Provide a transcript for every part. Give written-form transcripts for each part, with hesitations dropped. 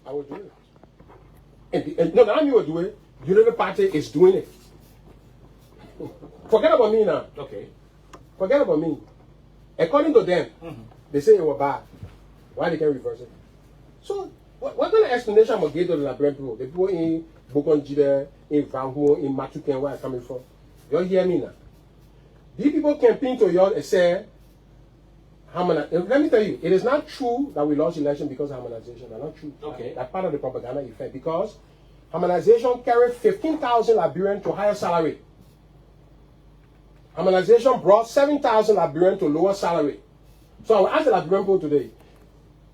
I will do it. And no, now you will do it. Unity Party is doing it. Forget about me now. Okay. Forget about me. According to them, they say it was bad. Why they can't reverse it? So, what kind of explanation I'm going to give to the Liberian people? The people in Bokonjide, in Vanhu, in Matuken, where I'm coming from. You all hear me now? These people campaign to you and say, let me tell you, it is not true that we lost election because of harmonization. That's not true. Okay. That's part of the propaganda effect. Because harmonization carried 15,000 Liberians to higher salary. Harmonization brought 7,000 Liberians to lower salary. So I will ask the Liberian people today,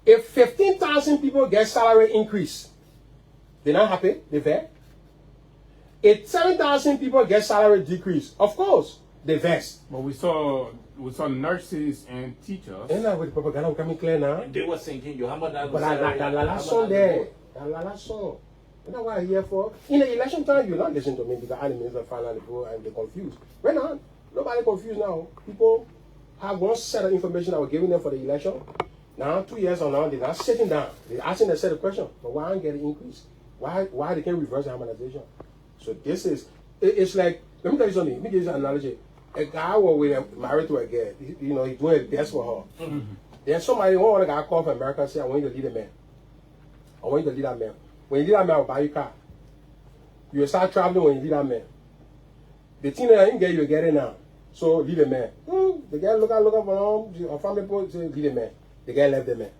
if 15,000 people get salary increase, they're not happy, they're fair. If 7,000 people get salary decrease, of course, they're vexed. But we saw nurses and teachers. And now with the propaganda coming clear now. They were thinking you hammer that. But la leçon there. La leçon. You know what I'm here for? In the election time, you not listen to me because enemies are finally go and they're confused. Right now, nobody confused now. People have one set of information that we're giving them for the election. Now, 2 years on now, they're not sitting down. They're asking a set of questions. But why aren't getting increase? Why they can't reverse the harmonization? So this is, it's like, let me tell you something. Let me give you an analogy. A guy was married to a girl. He's doing his best for her. Then somebody, one other guy called from America and said, I want you to lead a man. I want you to lead that man. When you lead that man, I'll buy you a car. You will start traveling when you lead that man. The thing that you get, you get it now. So lead a man. The guy look up for him. Our family people say, lead a man. The guy left the man.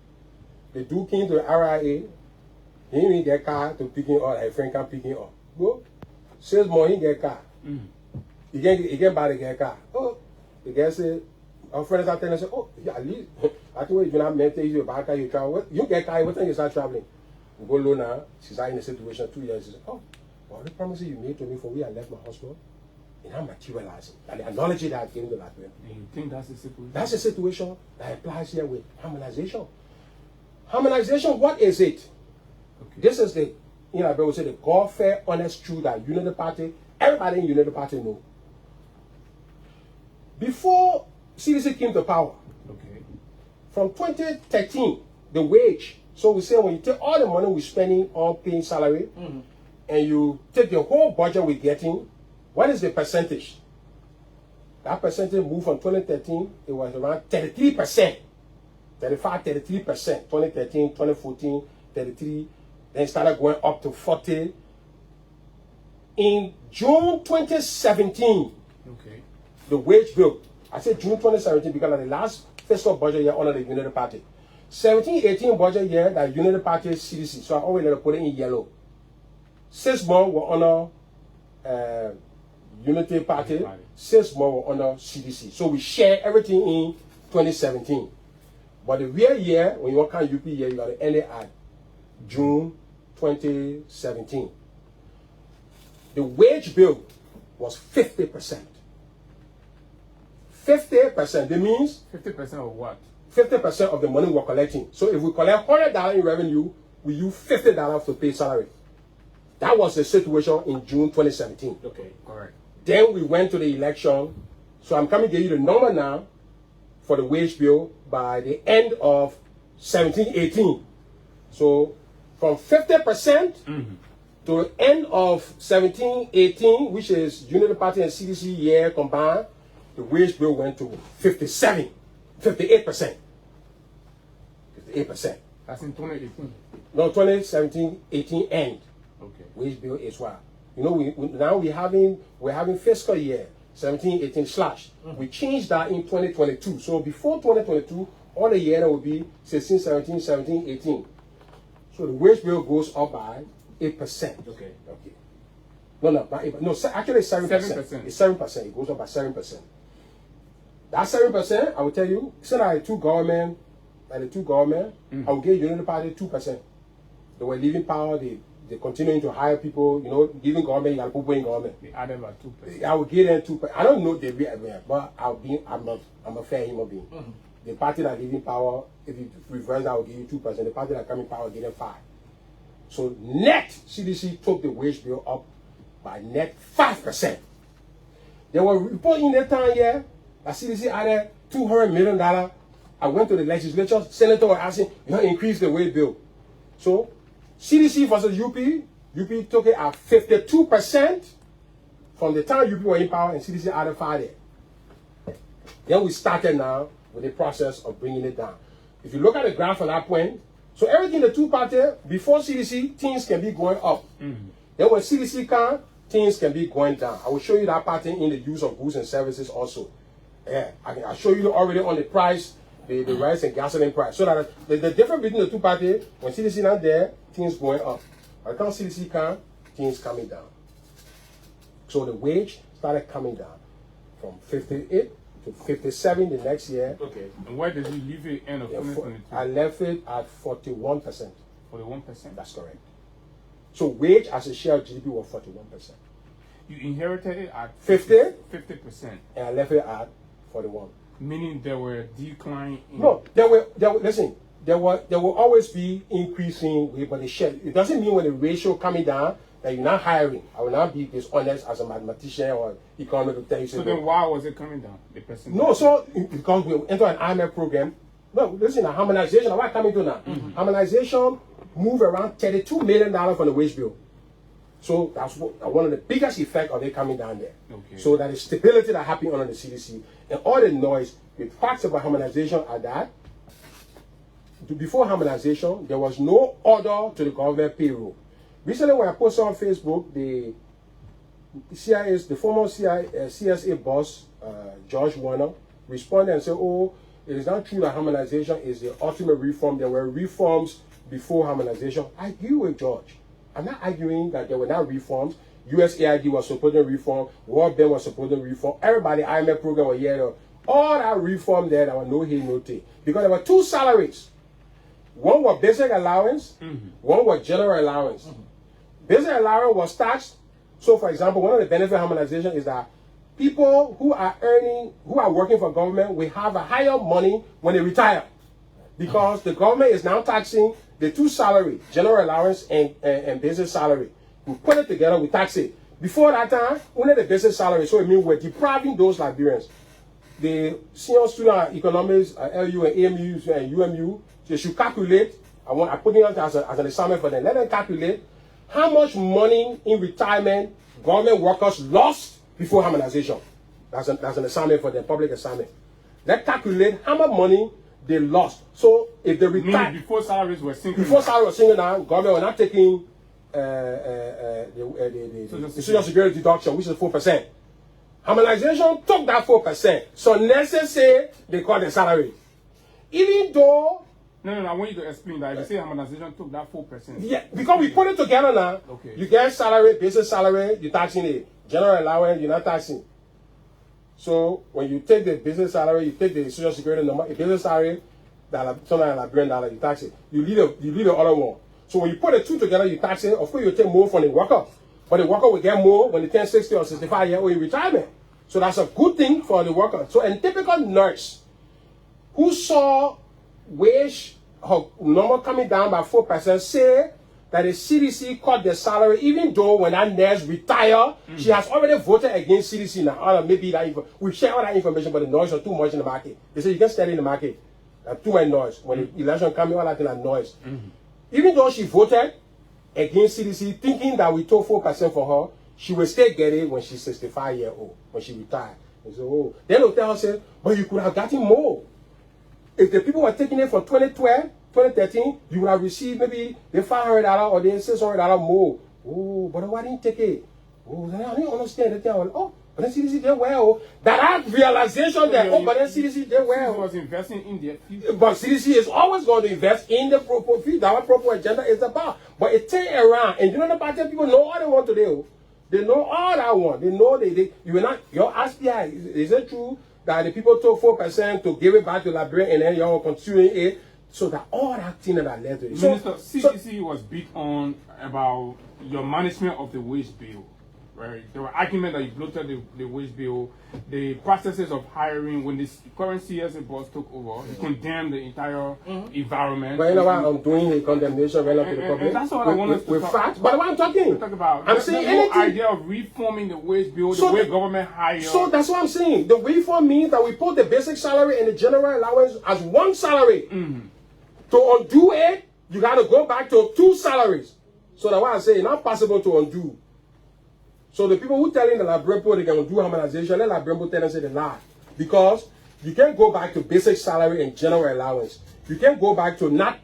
The dude came to the RIA. He didn't get a car to pick him up. A friend can pick him up. Go. 6 months, he get a car. He can't buy the car. Oh, the guy said, our friends are telling us, oh, yeah, at least, I think you're not meant to use buy a car, you travel. You get a car, what time you start traveling? You go low now, she's in a situation 2 years. She said, oh, all the promises you made to me for we I left my husband, and I'm materializing. And the analogy that I gave to that way. And you think that's the situation? That's a situation that applies here with harmonization. Harmonization, what is it? Okay. This is the, I will say the God fair, honest truth that Unity Party, everybody in Unity Party know. Before CDC came to power, okay, from 2013, the wage, so we say when you take all the money we're spending on paying salary, and you take the whole budget we're getting, what is the percentage? That percentage moved from 2013, it was around 33%. 35, 33%. 2013, 2014, 33, then it started going up to 40. In June 2017, okay, the wage bill, I said June 2017 because of the last fiscal budget year under the Unity Party. 17-18 budget year, that Unity Party CDC, so I always let put it in yellow. 6 months were under Unity Party, 6 months were under CDC. So we share everything in 2017. But the real year, when you work on UP year, you got to end it at June 2017. The wage bill was 50%. 50%. That means 50% of what? 50% of the money we're collecting. So if we collect $100 in revenue, we use $50 to pay salary. That was the situation in June 2017. Okay, correct. Then we went to the election. So I'm coming to give you the number now for the wage bill by the end of 17-18. So from 50% to the end of 17-18, which is Unity Party and CDC year combined, the wage bill went to 58%. 58%. That's in 2018. No, 2017-18 end. Okay. Wage bill is what? Now we're having fiscal year 17-18 slash. We changed that in 2022. So before 2022, all the year will be 16-17, 17-18. So the wage bill goes up by 8%. Okay. No, not 8%. No, actually it's 7%. 7%. It's 7%. It goes up by 7%. That 7%, I will tell you, since I had two government, I will give Unity Party 2%. They were leaving power, they're continuing to hire people, giving government, you got to put in government. They added about 2%. I will give them 2%. I don't know the real, but I'm a fair human being. The party that giving power, if you reverse that, I will give you 2%. The party that coming power, give them 5%. So net, CDC took the wage bill up by net 5%. They were reporting that time here that CDC added $200 million. I went to the legislature, senator was asking, increase the wage bill. So CDC versus UP. UP took it at 52% from the time UP were in power, and CDC added 5 there. Then we started now with the process of bringing it down. If you look at the graph at that point, so everything the two-party, before CDC, things can be going up. Then when CDC comes, things can be going down. I will show you that pattern in the use of goods and services also. Yeah, I'll show you already on the price, the rice and gasoline price. So that the difference between the two parties, when CDC not there, things going up. By the time CDC come, things coming down. So the wage started coming down from 58 to 57 the next year. Okay. And where did you leave it end of 2022? I left it at 41%. 41%? That's correct. So wage as a share of GDP was 41%. You inherited it at 50%, and I left it at 41. Meaning there were decline in... No, there will always be increasing wage, but the share, it doesn't mean when the ratio coming down that you're not hiring. I will not be dishonest as a mathematician or economic to tell you. So then why was it coming down? The percentage? No, so because we enter an IMF program. No, listen, harmonization, what coming to now? Harmonization move around $32 million from the wage bill. So that's one of the biggest effects of it coming down there. Okay. So that is stability that happened under the CDC. And all the noise, the facts about harmonization are that before harmonization, there was no order to the government payroll. Recently, when I posted on Facebook, the former CSA boss, George Warner, responded and said, oh, it is not true that harmonization is the ultimate reform. There were reforms before harmonization. I agree with George. I'm not arguing that there were not reforms. USAID was supporting reform. World Bank was supporting reform. Everybody, IMF program was here. All that reform there, there was no hay, no take. Because there were two salaries. One was basic allowance. One was general allowance. Basic allowance was taxed. So, for example, one of the benefits of harmonization is that people who are working for government will have a higher money when they retire. Because the government is now taxing the two salaries, general allowance and basic salary. We put it together, we tax it. Before that time, only the basic salary. So it means we're depriving those Liberians. The senior student economics, LU and AMU and UMU, they should calculate. I put it as an assignment for them. Let them calculate how much money in retirement government workers lost before harmonization. That's an assignment for them, public assignment. Let's calculate how much money they lost. So if they retire before salaries were sinking down, government were not taking the social security deduction, which is 4%. Harmonization took that 4%. So necessary they call the salary. Even though No, I want you to explain that. If you say harmonization took that 4%. Yeah, because we put it together now. Okay. You get salary, basic salary, you're taxing it. General allowance, you're not taxing. So when you take the business salary, you take the social security number, a business salary, $something like $1,000, you tax it. You leave the other one. So when you put the two together, you tax it. Of course, you take more from the worker, but the worker will get more when they turn 60 or 65 years old in retirement. So that's a good thing for the worker. So a typical nurse who saw wage her number coming down by 4% say that the CDC cut their salary, even though when that nurse retire, she has already voted against CDC now. Or maybe we share all that information, but the noise was too much in the market. They say you can study in the market. Too much noise. When the election comes, all that thing is noise. Even though she voted against CDC, thinking that we took 4% for her, she will still get it when she's 65 years old, when she retired. And so, oh. Then they'll tell her, say, but you could have gotten more. If the people were taking it for 2012, 2013, you would have received maybe the $500 or the $600 more. Oh, but why didn't you take it? Oh, I didn't understand that. Oh, but then CDC did well. That realization that, but then CDC did well. CDC was investing in their future. But CDC is always going to invest in the proper field. That's what proper agenda is about. But it turns around, and you know the party people know all they want to do. They know all that one. They know you will not. Your SPI, is it true that the people took 4% to give it back to Liberia and then you're continuing it? So that all that thing that led to it. Minister, CDC was beat on about your management of the wage bill, right? There were arguments that you bloated the wage bill, the processes of hiring. When this current CSA boss took over, he condemned the entire environment. But you know what I'm doing? The condemnation relative to the public. That's what I want us to talk about. But what I'm talking about. I'm saying the whole idea of reforming the wage bill, the way government hires. So that's what I'm saying. The reform means that we put the basic salary and the general allowance as one salary. To undo it, You got to go back to 2 salaries. So that's why I say it's not possible to undo. So the people who telling the Liberian people they can undo harmonization, let Liberian people tell them say they lie. Because you can't go back to basic salary and general allowance. You can't go back to not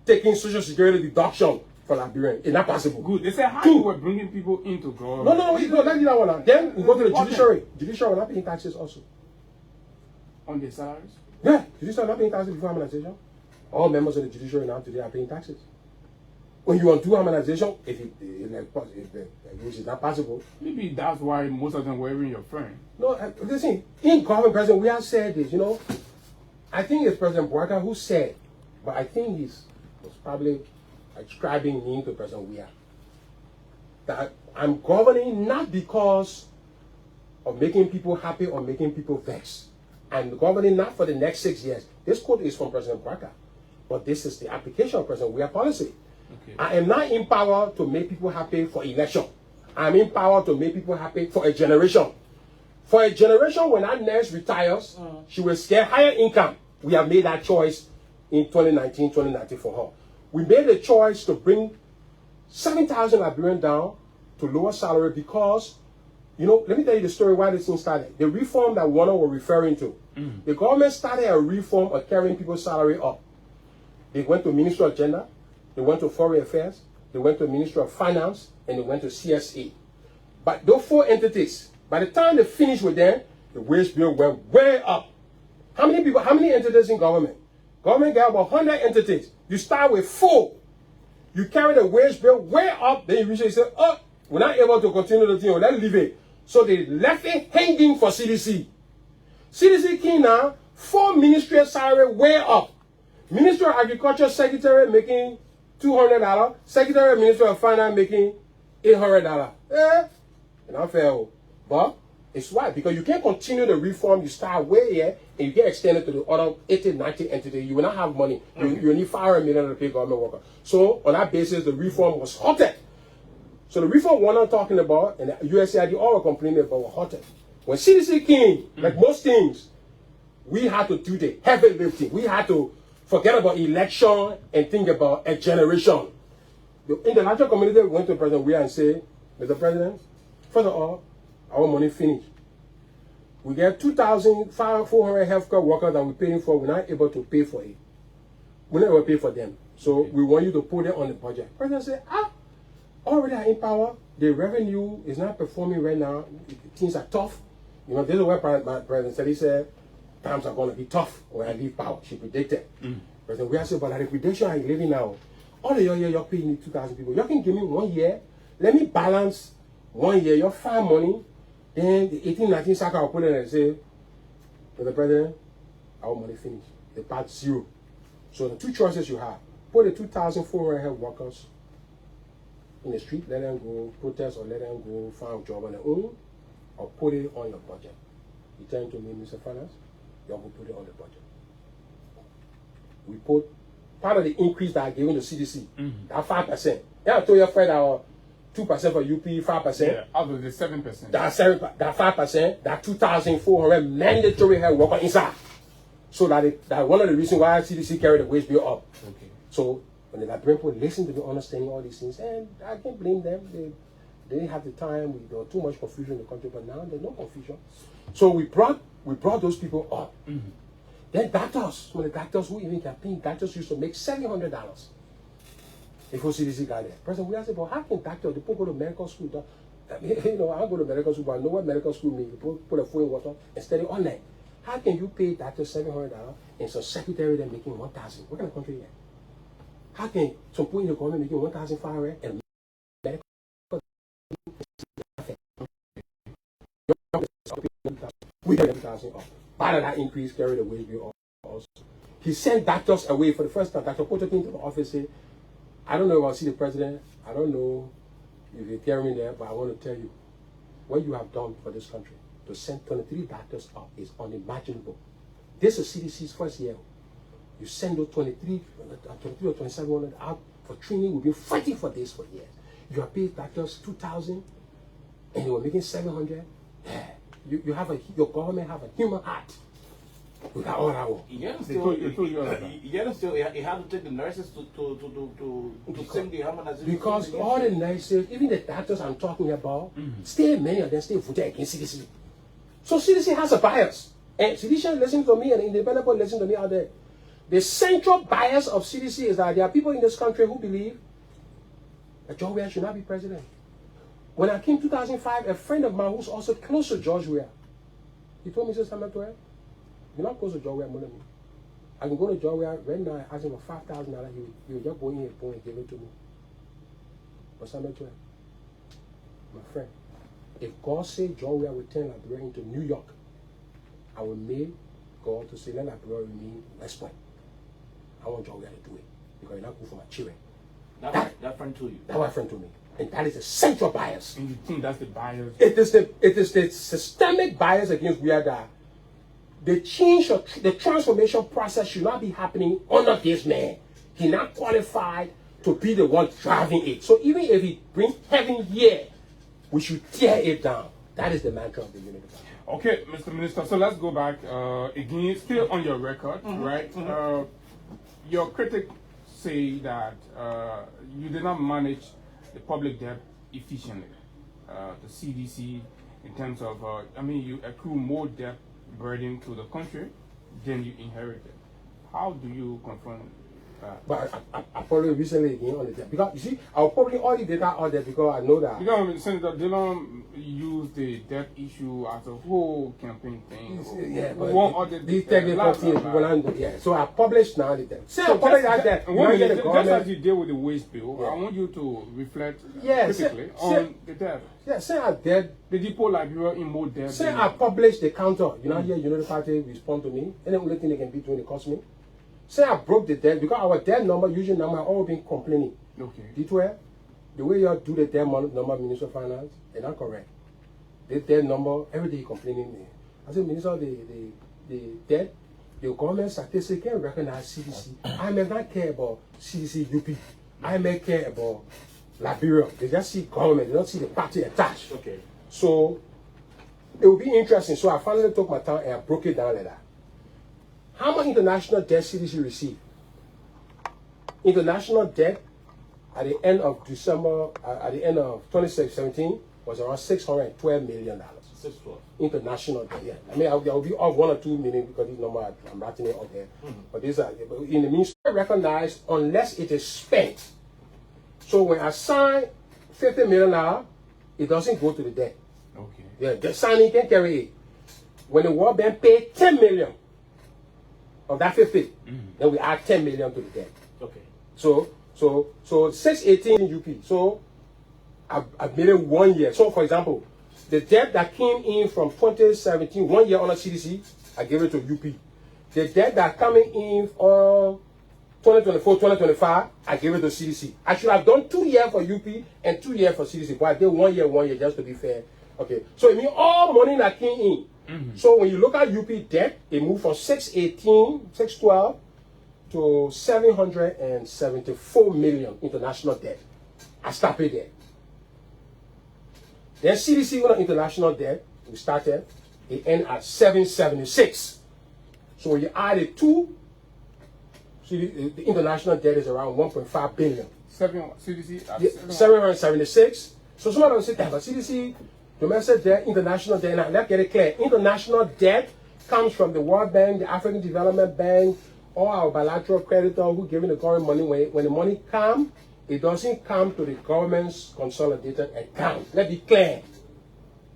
taking social security deduction for Liberian. It's not possible. Good. They say how you were bringing people into government. No, let's do that one now. Then we go to the judiciary. Judiciary will not paying taxes also. On their salaries? Yeah, judiciary not paying taxes before harmonization. All members of the judiciary now today are paying taxes. When you undo harmonization, if it's not possible. Maybe that's why most of them were even your friend. No, listen, in government, President, we have said this, I think it's President Bouaka who said, but I think was probably ascribing me to President Weah, that I'm governing not because of making people happy or making people vexed. I'm governing not for the next 6 years. This quote is from President Bouaka, but this is the application of President Weah policy. Okay. I am not in power to make people happy for election. I'm in power to make people happy for a generation. For a generation, when our nurse retires, she will get higher income. We have made that choice in 2019 for her. We made a choice to bring 7,000 Liberians down to lower salary because, let me tell you the story why this thing started. The reform that Warner was referring to. The government started a reform of carrying people's salary up. They went to Ministry of Gender, they went to Foreign Affairs, they went to Ministry of Finance, and they went to CSA. But those 4 entities, by the time they finished with them, the wage bill went way up. How many entities in government? Government got about 100 entities. You start with 4. You carry the wage bill way up, then you usually say, oh, we're not able to continue the thing, let's leave it. So they left it hanging for CDC. CDC came now, 4 ministerial salary way up. Minister of Agriculture Secretary making $200, Secretary of Ministry of Finance making $800. Not fair. But it's why, because you can't continue the reform you start way here and you get extended to the other 80, 90 entities. You will not have money. You need $500 million to pay government workers. So on that basis, the reform was halted. So the reform we're not talking about, and the USAID all were complaining about was halted. When CDC came, like most things, we had to do the heavy lifting. We had to forget about election and think about a generation. The international community went to President Weah and said, Mr. President, first of all, our money finished. We get 2,400 healthcare workers that we're paying for. We're not able to pay for it. We're not able to pay for them. So we want you to put it on the budget. President said, already are in power. The revenue is not performing right now. Things are tough. This is where President Sadi said, times are going to be tough when I leave power. She predicted. President Weah said, but the liquidation I'm living now, all of your year, you're paying me 2,000 people. You can give me 1 year. Let me balance 1 year. You'll find money. Then the 18, 19 cycle, I'll put it and say, Mr. President, our money finished. The part 0. So the 2 choices you have, put the 2,400 health workers in the street, let them go protest or let them go find a job on their own, or put it on your budget. He turned to me, Mr. Finance, you're going to put it on the budget. We put part of the increase that I gave in the CDC, that 5%. Yeah, I told you Fred our 2% for UP, 5%. Yeah, out of the 7%. That 5%, that 2,400 mandatory health worker inside. So that one of the reasons why CDC carried the wage bill up. Okay. So when the Liberian people listen to me understanding all these things, and I can't blame them. They didn't have the time. There was too much confusion in the country, but now there's no confusion. So we brought those people up. Then doctors, some of the doctors who even campaign, doctors used to make $700 before CDC got there. President Weah said, well, how can doctors, they go to medical school? I go to medical school, but I know what medical school means. You put a foot in water and study online. How can you pay doctors $700 and some secretary they're making $1,000? What kind of country is that? How can some people in the government making $1,500 and medical? We got $1,000 off. Part of that increase carried the wage bill also. He sent doctors away for the first time. Dr. Poto came to the office and said, I don't know if I'll see the president. I don't know if you carry me there, but I want to tell you what you have done for this country. To send 23 doctors up is unimaginable. This is CDC's first year. You send those 23 or 27 out for training. We've been fighting for this for years. You have paid doctors $2,000 and they were making $700. Yeah. Your government have a human heart. We got all that work. They told you all that. Still, he had to take the nurses to sing the harmonization. Because all the nurses, even the doctors I'm talking about, many of them still voted against CDC. So CDC has a bias. And CDC listen to me and independent people listen to me out there. The central bias of CDC is that there are people in this country who believe that George Weah should not be president. When I came in 2005, a friend of mine who's also close to George Weah, he told me, he said, Tweh, you're not close to George Weah more than me. I can go to George Weah right now and ask him for $5,000. He will just go in here and give it to me. But Tweh, my friend, if God said George Weah will turn Liberia into New York, I will make God to say, let Liberia remain West Point. I want George Weah to do it because it's not good for my children. That friend told you? That my friend told me. And that is a central bias. And you think that's the bias? It is the systemic bias against Weah that the change or the transformation process should not be happening under this man. He's not qualified to be the one driving it. So even if he brings heaven here, we should tear it down. That is the mantra of the unity. Okay, Mr. Minister, so let's go back again, still on your record, right? Your critics say that you did not manage the public debt efficiently. The CDC, in terms of, you accrue more debt burden to the country than you inherited. How do you confront that? But I probably recently again on the debt. Because, you see, I'll probably all the data out there because I know that. Because Senator Dillon used the debt issue as a whole campaign thing. Yeah, but these technical things, yeah. So I published now the debt. Say I published that debt. Just as you deal with the waste bill, I want you to reflect critically on the debt. Yeah, say I debt. The depot Liberia in more debt. Say I published the counter. You know, here, the party respond to me. And the only thing they can be doing, it cost me. Say I broke the debt because our debt number, usually number, I always been complaining. Okay. Tweh, the way you do the debt number, Minister of Finance, it's not correct. The debt number, every day you complaining me. I said, Minister, the debt, the government statistics can't recognize CDC. I may not care about CDC UP. I may care about Liberia. They just see government, they don't see the party attached. Okay. So it will be interesting. So I finally took my time and I broke it down like that. How much international debt CDC received? International debt at the end of December, at the end of 2017 was around $612 million. 612. International debt, yeah. I mean, I'll be off 1 or 2 million because this number I'm writing it up there. But these are in the means recognized unless it is spent. So when I sign $50 million, it doesn't go to the debt. Okay. Yeah, the signing can carry it. When the World Bank paid $10 million of that 50, then we add 10 million to the debt. Okay. So 618 UP. So I made it 1 year. So for example, the debt that came in from 2017, 1 year on a CDC, I gave it to UP. The debt that coming in on 2024, 2025, I gave it to CDC. I should have done 2 years for UP and 2 years for CDC, but I did 1 year, just to be fair. Okay. So it means all money that came in. So when you look at UP debt, it moved from 612 to 774 million international debt. I stopped it there. Then CDC on international debt, we started, it ended at 776. So when you add it to, see the international debt is around 1.5 billion. CDC at 776. So some of them say that, but CDC, domestic debt, international debt, now let's get it clear. International debt comes from the World Bank, the African Development Bank, all our bilateral creditors who giving the government money. When the money comes, it doesn't come to the government's consolidated account. Let's be clear.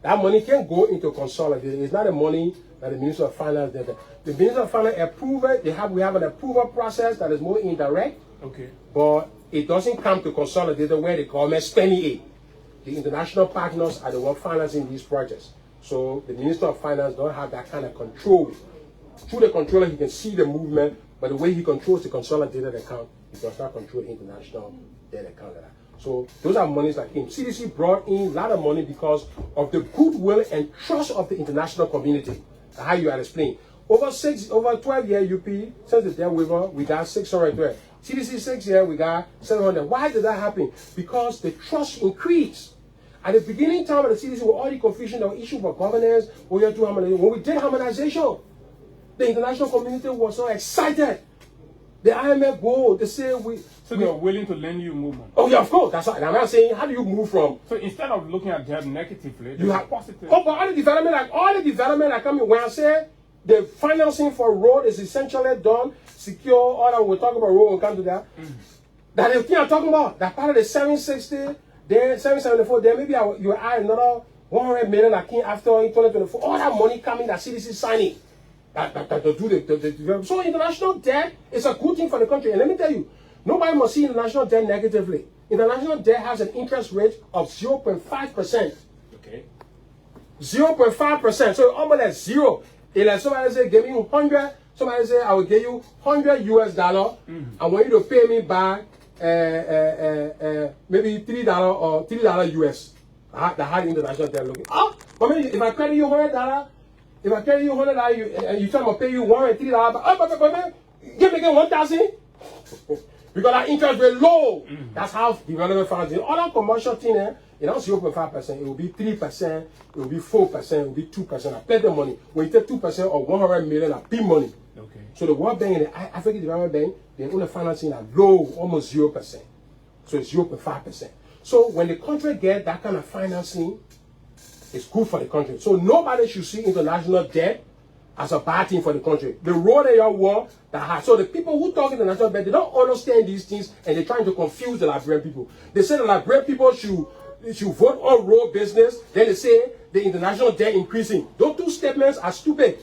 That money can go into consolidated. It's not the money that the Minister of Finance did. The Minister of Finance approve it. We have an approval process that is more indirect. Okay. But it doesn't come to consolidated where the government spending it. The international partners are the ones financing these projects. So the Minister of Finance don't have that kind of control. Through the controller, he can see the movement, but the way he controls the consolidated account, he does not control the international debt account. So those are monies that came. CDC brought in a lot of money because of the goodwill and trust of the international community. How you are explaining. Over 12 years UP, since the debt waiver, we got 612. CDC 6 years, we got 700. Why did that happen? Because the trust increased. At the beginning time of the CDC, with all the confusion that were issued for governance, when we did harmonization, The international community was so excited. The IMF go, they say So they are willing to lend you more money. Oh yeah, of course. That's what I'm not saying. How do you move from? So instead of looking at debt negatively, You have positive. Oh, but all the development are coming. When I say the financing for road is essentially done, secure. All that we'll talk about road. We'll come to that. That is the thing I'm talking about. That part of the 760, then 774. Then maybe you add another 100 million after in 2024. All that money coming that CDC signing. So international debt is a good thing for the country. And let me tell you, nobody must see international debt negatively. International debt has an interest rate of 0.5%. Okay. 0.5%. So almost like zero. It's like somebody say, give me 100. Somebody say, I will give you $100 US. I want you to pay me back maybe $3 or $3 US. The hard international debt looking. Oh, I mean, if I credit you $100, if I credit you $100, and you tell me to pay you $103, but give me again 1,000 because that interest rate low. That's how development funds. In other commercial thing, you know, 0.5%, it will be 3%, it will be 4%, it will be 2%. I pay the money. When you take 2% of 100 million, I pay money. Okay. So the World Bank and the African Development Bank, they're only financing at low, almost 0%. So it's 0.5%. So when the country get that kind of financing, it's good for the country. So nobody should see international debt as a bad thing for the country. The road that you want that has. So the people who talk international debt, they don't understand these things and they're trying to confuse the Liberian people. They say the Liberian people should vote on road business. Then they say the international debt increasing. Those two statements are stupid.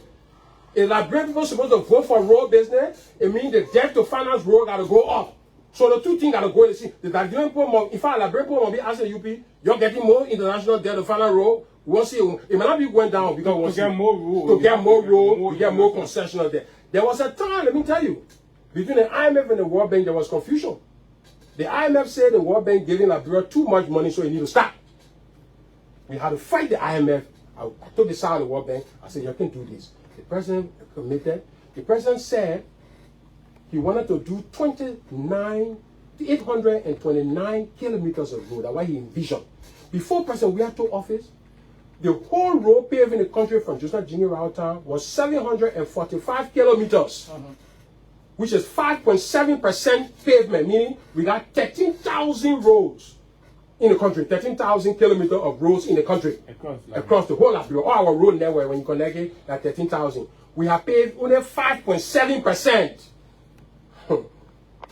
If Liberian people are supposed to vote for road business, it means the debt to finance road got to go up. So the two things got to go in the sea. The Liberian people, in fact, Liberian people will be asking UP, you're getting more international debt to finance road. We'll see. It might not be going down because we'll to get more road. To get more road, to get more concessional debt. There was a time, let me tell you, between the IMF and the World Bank, there was confusion. The IMF said the World Bank giving Liberia too much money, so it need to stop. We had to fight the IMF. I took this out of the World Bank. I said, you can't do this. The president committed. The president said he wanted to do 829 kilometers of road. That's what he envisioned. Before President Weah took office, the whole road paved in the country from Joseph Jimmy Router was 745 kilometers, which is 5.7% pavement, meaning we got 13,000 roads in the country, 13,000 kilometers of roads in the country. Across the whole Liberia. All our road network, when you connect it, like 13,000. We have paved only 5.7%.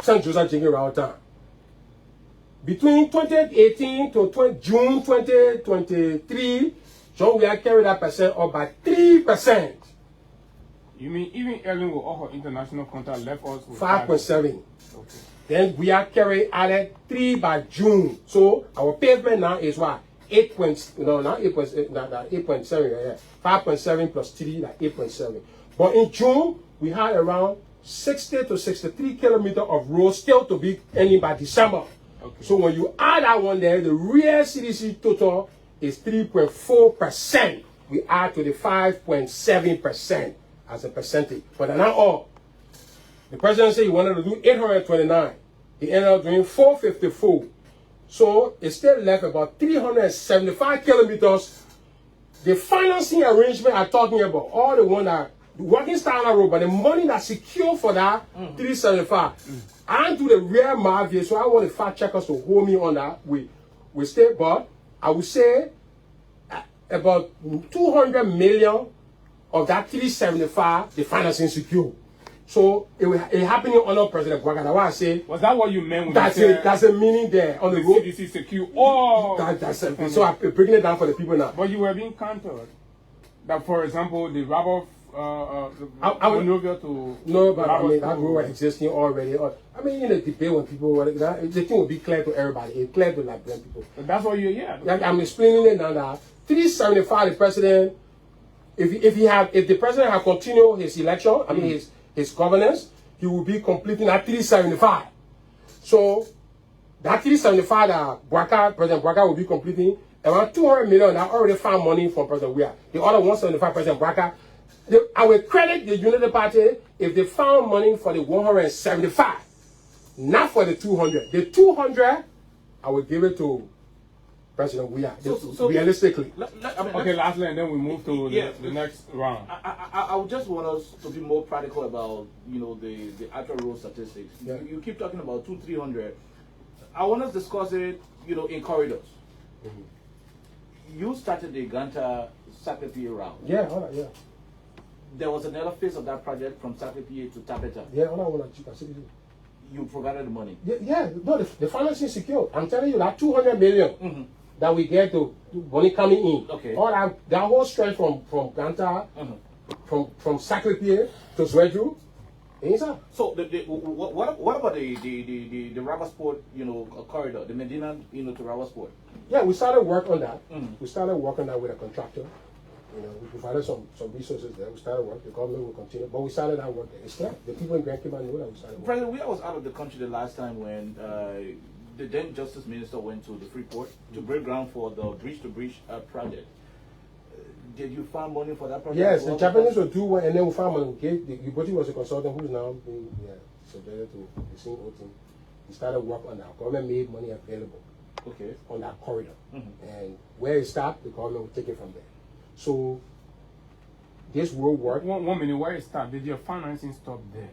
St. Joseph Jimmy Router. Between 2018 to June 2023, John Weah carried that percent up by 3%. You mean even Ellen will offer international contract left us with 5.7. Okay. Then we are carried added 3 by June. So our pavement now is what? 8.7, yeah. 5.7 plus 3, like 8.7. But in June, we had around 60 to 63 kilometers of road still to be ending by December. Okay. So when you add that one there, the real CDC total is 3.4%. We add to the 5.7% as a percentage. But not all. The president said he wanted to do 829. He ended up doing 454. So it still left about 375 kilometers. The financing arrangement I'm talking about, all the one that working standard road, but the money that's secure for that 375. I do the real marvel, so I want the fact checkers to hold me on that. We stay, but I would say about 200 million of that 375, the financing secure. So it happened under President Bouaga. That's why I say. Was that what you meant when that's you said? It. That's a meaning there on the road. CDC secure. Oh, that's it. So I'm breaking it down for the people now. But you were being countered. That, for example, the rubber. Monrovia to no, but I mean that road existing already. I mean, in the debate when people were the thing will be clear to everybody. It's clear to Liberian people. But that's what you're here. I'm explaining it now. That 375, the president, if the president had continued his election, I mean his governance, he will be completing at 375. So that 375 that President Bouaga will be completing around 200 million. I already found money from President Weah. The other 175 President Bouaga. I will credit the Unity Party if they found money for the 175, not for the 200. The 200, I will give it to President, we are. So realistically. Okay, lastly, and then we move to the next round. I would just want us to be more practical about, you know, the actual road statistics. Yeah. You keep talking about 200-300. I want us to discuss it, you know, in corridors. You started the Ganta Saklepie route. Yeah, all right, yeah. There was another phase of that project from Saklepie to Tapeta. Yeah, all I want to see. You provided the money. Yeah, no, the financing is secure. I'm telling you, that 200 million that we get to money coming in. Okay. All that whole stretch from Ganta, from Saklepie to Zwedru, inside. So what about the rubber sport, you know, corridor, the Medina, you know, to rubber sport? Yeah, we started work on that. We started working that with a contractor. You know, we provided some resources there. We started work. The government will continue, but we started that work there. It's clear. The people in Grand Kiba know that we started work. President, we was out of the country the last time when the then Justice Minister went to the Freeport to break ground for the bridge-to-bridge project. Did you find money for that project? Yes, the Japanese will do one, and then we found money. Ubochi was a consultant who's now being subjected to the same thing. He started work on that. Government made money available. Okay. On that corridor. And where it stopped, the government will take it from there. So this will work. 1 minute, where it stopped? Did your financing stop there?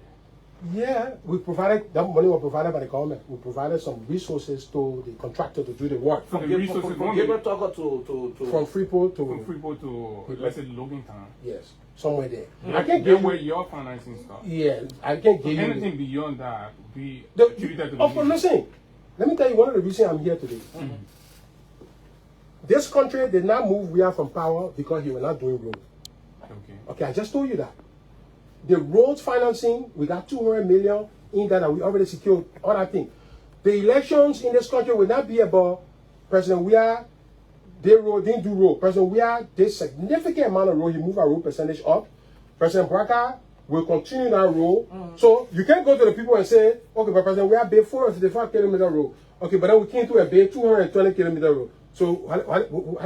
Yeah, we provided, that money was provided by the government. We provided some resources to the contractor to do the work. From Gabriel Tucker to from Freeport to let's say Logantown. Yes, somewhere there. I can't give where your financing started. Yeah, I can't give you anything beyond that. Be attributed to the listen, let me tell you one of the reasons I'm here today. This country did not move Ria from power because he was not doing road. Okay, I just told you that. The roads financing, we got 200 million in that we already secured, all that thing. The elections in this country will not be about President Weah, didn't do road. President Weah did significant amount of road, he moved our road percentage up. President Braka will continue that road. So you can't go to the people and say, okay, but President Weah built 455 kilometer road. Okay, but then we came to a bay 220 kilometer road. So how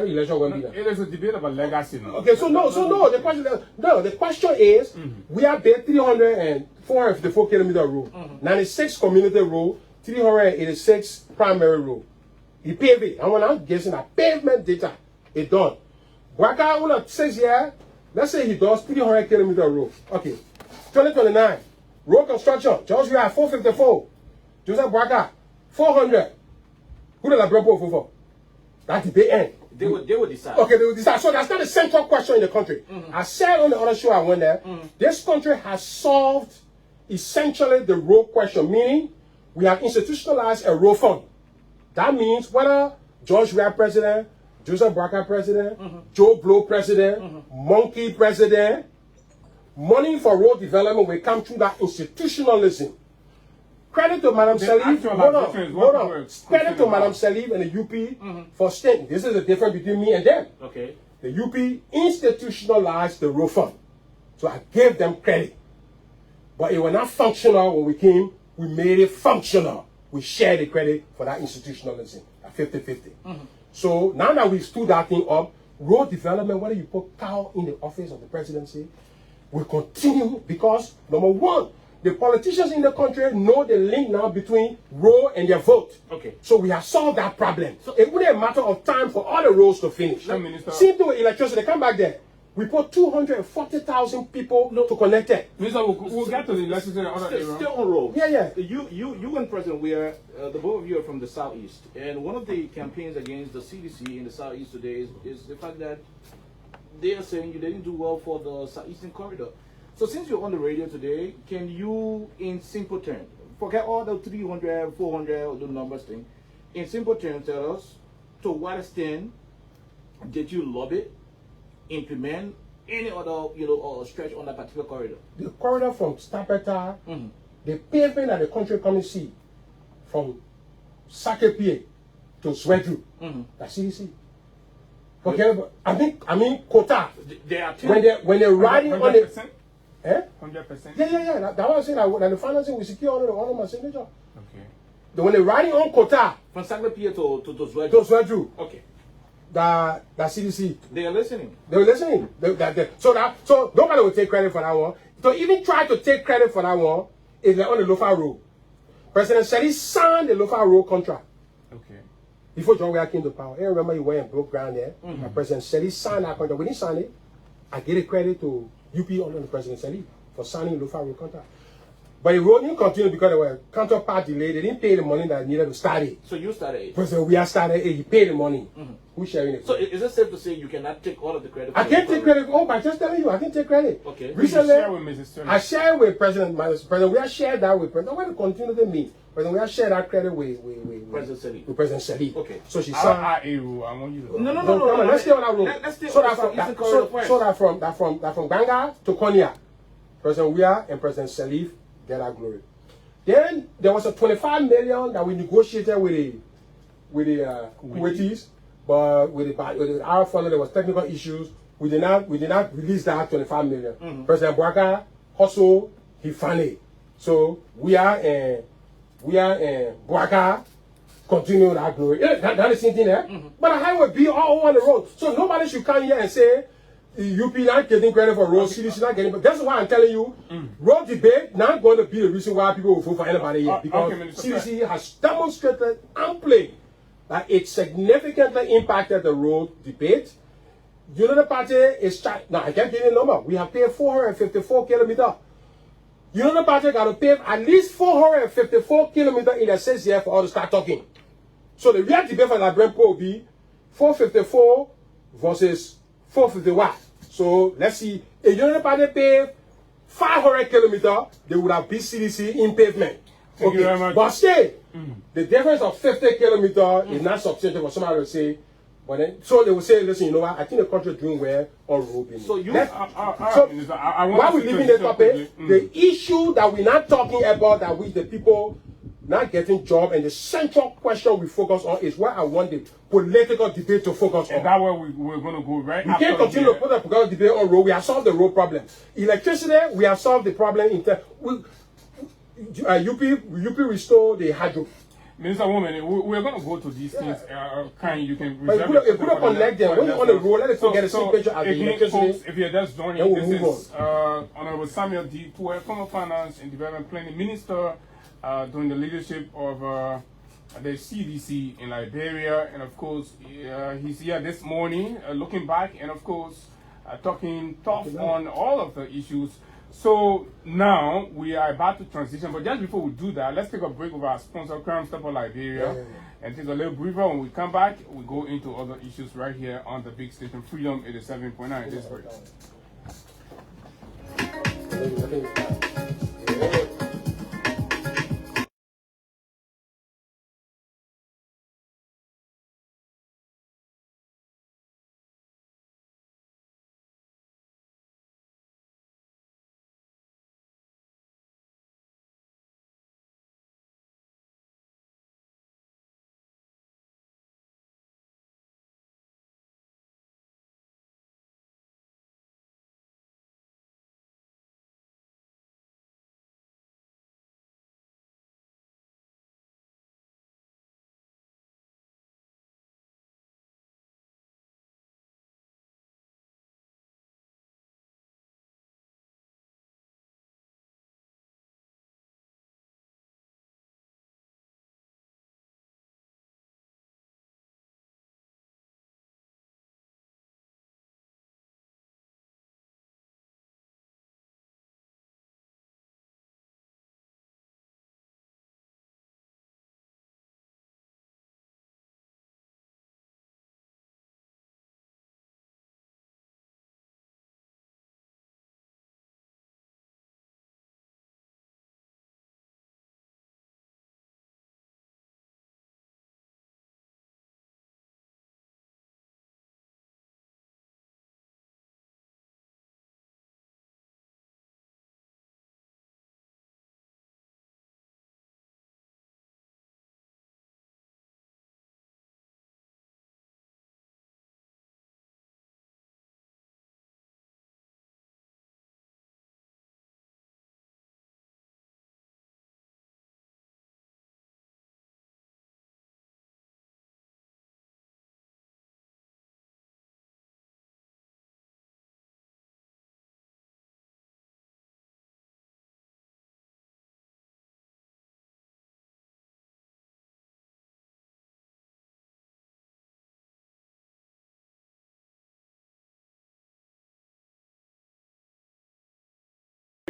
the election going to be there? It is a debate about legacy now. Okay, so no. The question is, we have built 454 kilometer road, 96 community road, 386 primary road. He paved it. And when I'm guessing that pavement data, it done. Waka says here, let's say he does 300 kilometer road. Okay, 2029 road construction. Just we have 454. Joseph Waka 400. Who did I bring for? That debate end. They will decide. Okay, they will decide. So that's not a central question in the country. I said on the other show I went there, this country has solved essentially the road question, meaning we have institutionalized a road fund. That means whether George Weah president, Joseph Braka president, Joe Blow president, Monkey president, money for road development will come through that institutionalism. Credit to Madam Salif. Hold on. Credit to Madam Salif and the UP for stating this is the difference between me and them. Okay. The UP institutionalized the road fund. So I gave them credit. But it was not functional when we came. We made it functional. We shared the credit for that institutionalism at 50-50. So now that we stood that thing up, road development, whether you put cow in the office of the presidency, will continue because, number one, the politicians in the country know the link now between road and their vote. Okay. So we have solved that problem. So it wouldn't a matter of time for all the roads to finish. See to electricity, come back there. We put 240,000 people to connect it. Minister, we'll get to the electricity other area. Still on road. Yeah. You and President Weah, the both of you are from the southeast, and one of the campaigns against the CDC in the southeast today is the fact that they are saying you didn't do well for the southeastern corridor. So since you're on the radio today, can you, in simple terms, forget all the 300, 400, the numbers thing, in simple terms, tell us to what extent did you lobby, implement any other, stretch on that particular corridor? The corridor from Stapeta, the pavement that the country can see, from Saklepie to Zwedru, that's CDC. Okay, but I mean, Kota. They are when they're riding 100%? On it. 100%? Yeah. That was saying that the financing we secure all of my signature. Okay. When they're riding on Kota. From Saklepie to Zwedru. To Zwedru. Okay. The CDC. They are listening. They're listening. So nobody will take credit for that one. To even try to take credit for that one is on the Lofa Road. President Seri signed the Lofa Road contract. Okay. before John Weah came to power. I remember he went and broke ground there. President Seli signed that contract. We didn't sign it. I gave the credit to UP under the President Seli for signing the local road contract. But the road didn't continue because there were counterpart delay. They didn't pay the money that needed to start it. So you started it? President Weah started it. He paid the money. Who's sharing it? So is it safe to say you cannot take all of the credit? I can't take credit. Oh, by just telling you, I can't take credit. Okay. Recently, I shared with President Weah shared that with President. I want to continue to meet. President Weah shared that credit with President Seli. With President Seli. Okay. So she I want you to. No. Come on, let's stay on that road. Let's stay So on the Eastern Corridor first. So that from Banga to Konya, President Weah and President Salif get that glory. Then there was a 25 million that we negotiated with the Kuwaitis, but with the Arab fund there was technical issues. We did not release that 25 million. President Bouaka also he funded. So we are Bouaka continue that glory. Yeah, that is the same thing there. But the highway be all over the road. So nobody should come here and say UP not getting credit for road, CDC not getting, but that's why I'm telling you, road debate not going to be the reason why people will vote for anybody here. Because CDC has demonstrated amply that it significantly impacted the road debate. Unity Party is now I can't give you a number. We have paid 454 kilometers. Unity Party got to pay at least 454 kilometers in a 6 years for all to start talking. So the real debate for the Brempo will be 454 versus 451. So let's see. If Unity Party pay 500 kilometers, they would have beat CDC in pavement. Thank you very much. But still, the difference of 50 kilometers is not substantial for somebody to say. But then, so they will say, listen, you know what? I think the country is doing well on road building. So you, while we leaving the topic, the issue that we're not talking about, that we the people not getting job, and the central question we focus on is what I want the political debate to focus on. And that's where we're going to go right We can't continue to put a political debate on road. We have solved the road problem. Electricity, we have solved the problem. UP restore the hydro. Minister Woman, we're going to go to these things. You can but if we don't connect them, when you're on the road, let us get the same picture as the electricity. Folks, if you're just joining, this is Honorable Samuel D. Tweh, former Finance and Development Planning Minister during the leadership of the CDC in Liberia. And of course, he's here this morning looking back and of course talking tough on all of the issues. So now we are about to transition, but just before we do that, let's take a break with our sponsor, Crime Stopper Liberia, and take a little breather. When we come back, we go into other issues right here on the big station, Freedom 87.9. This break.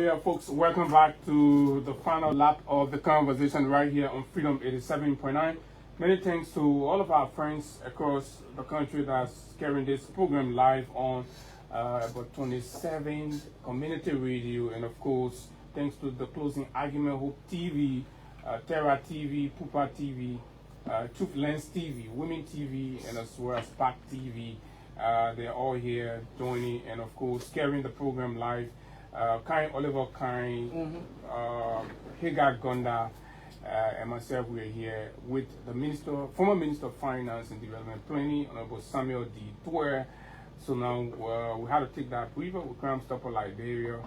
Yeah, folks, welcome back to the final lap of the conversation right here on Freedom 87.9. Many thanks to all of our friends across the country that's carrying this program live on about 27 community radio, and of course, thanks to the Closing Argument, Hope TV, Terra TV, Pupa TV, Truth Lens TV, Women TV, and as well as Pac TV. They're all here joining, and of course, carrying the program live. Oliver Kine, Hagar Gonda, and myself, we are here with the former Minister of Finance and Development Planning, Honorable Samuel D. Tweh. So now we had to take that breather with Crime Stopper Liberia.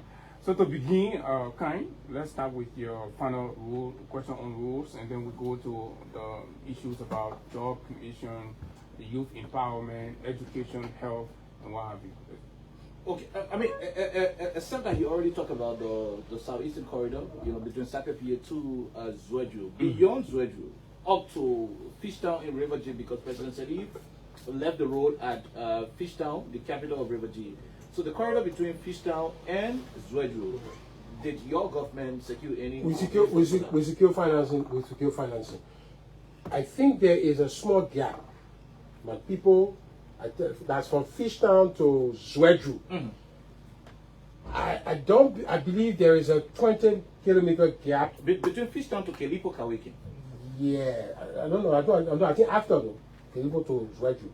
So to begin, Kine, let's start with your final question on rules, and then we go to the issues about job creation, the youth empowerment, education, health, and what have you. Okay, I mean, except that you already talked about the southeastern corridor, between Sakapia to Zwedru. Beyond Zwedru, up to Fishtown in River G, because President Salif left the road at Fishtown, the capital of River G. So the corridor between Fishtown and Zwedru, did your government secure any? We secure financing. We secure financing. I think there is a small gap, but people. That's from Fishtown to Zwedru. I believe there is a 20-kilometer gap between Fishtown to Kelipo Kawikin. Yeah, I don't know. I think after though, Kelipo to Zwedru.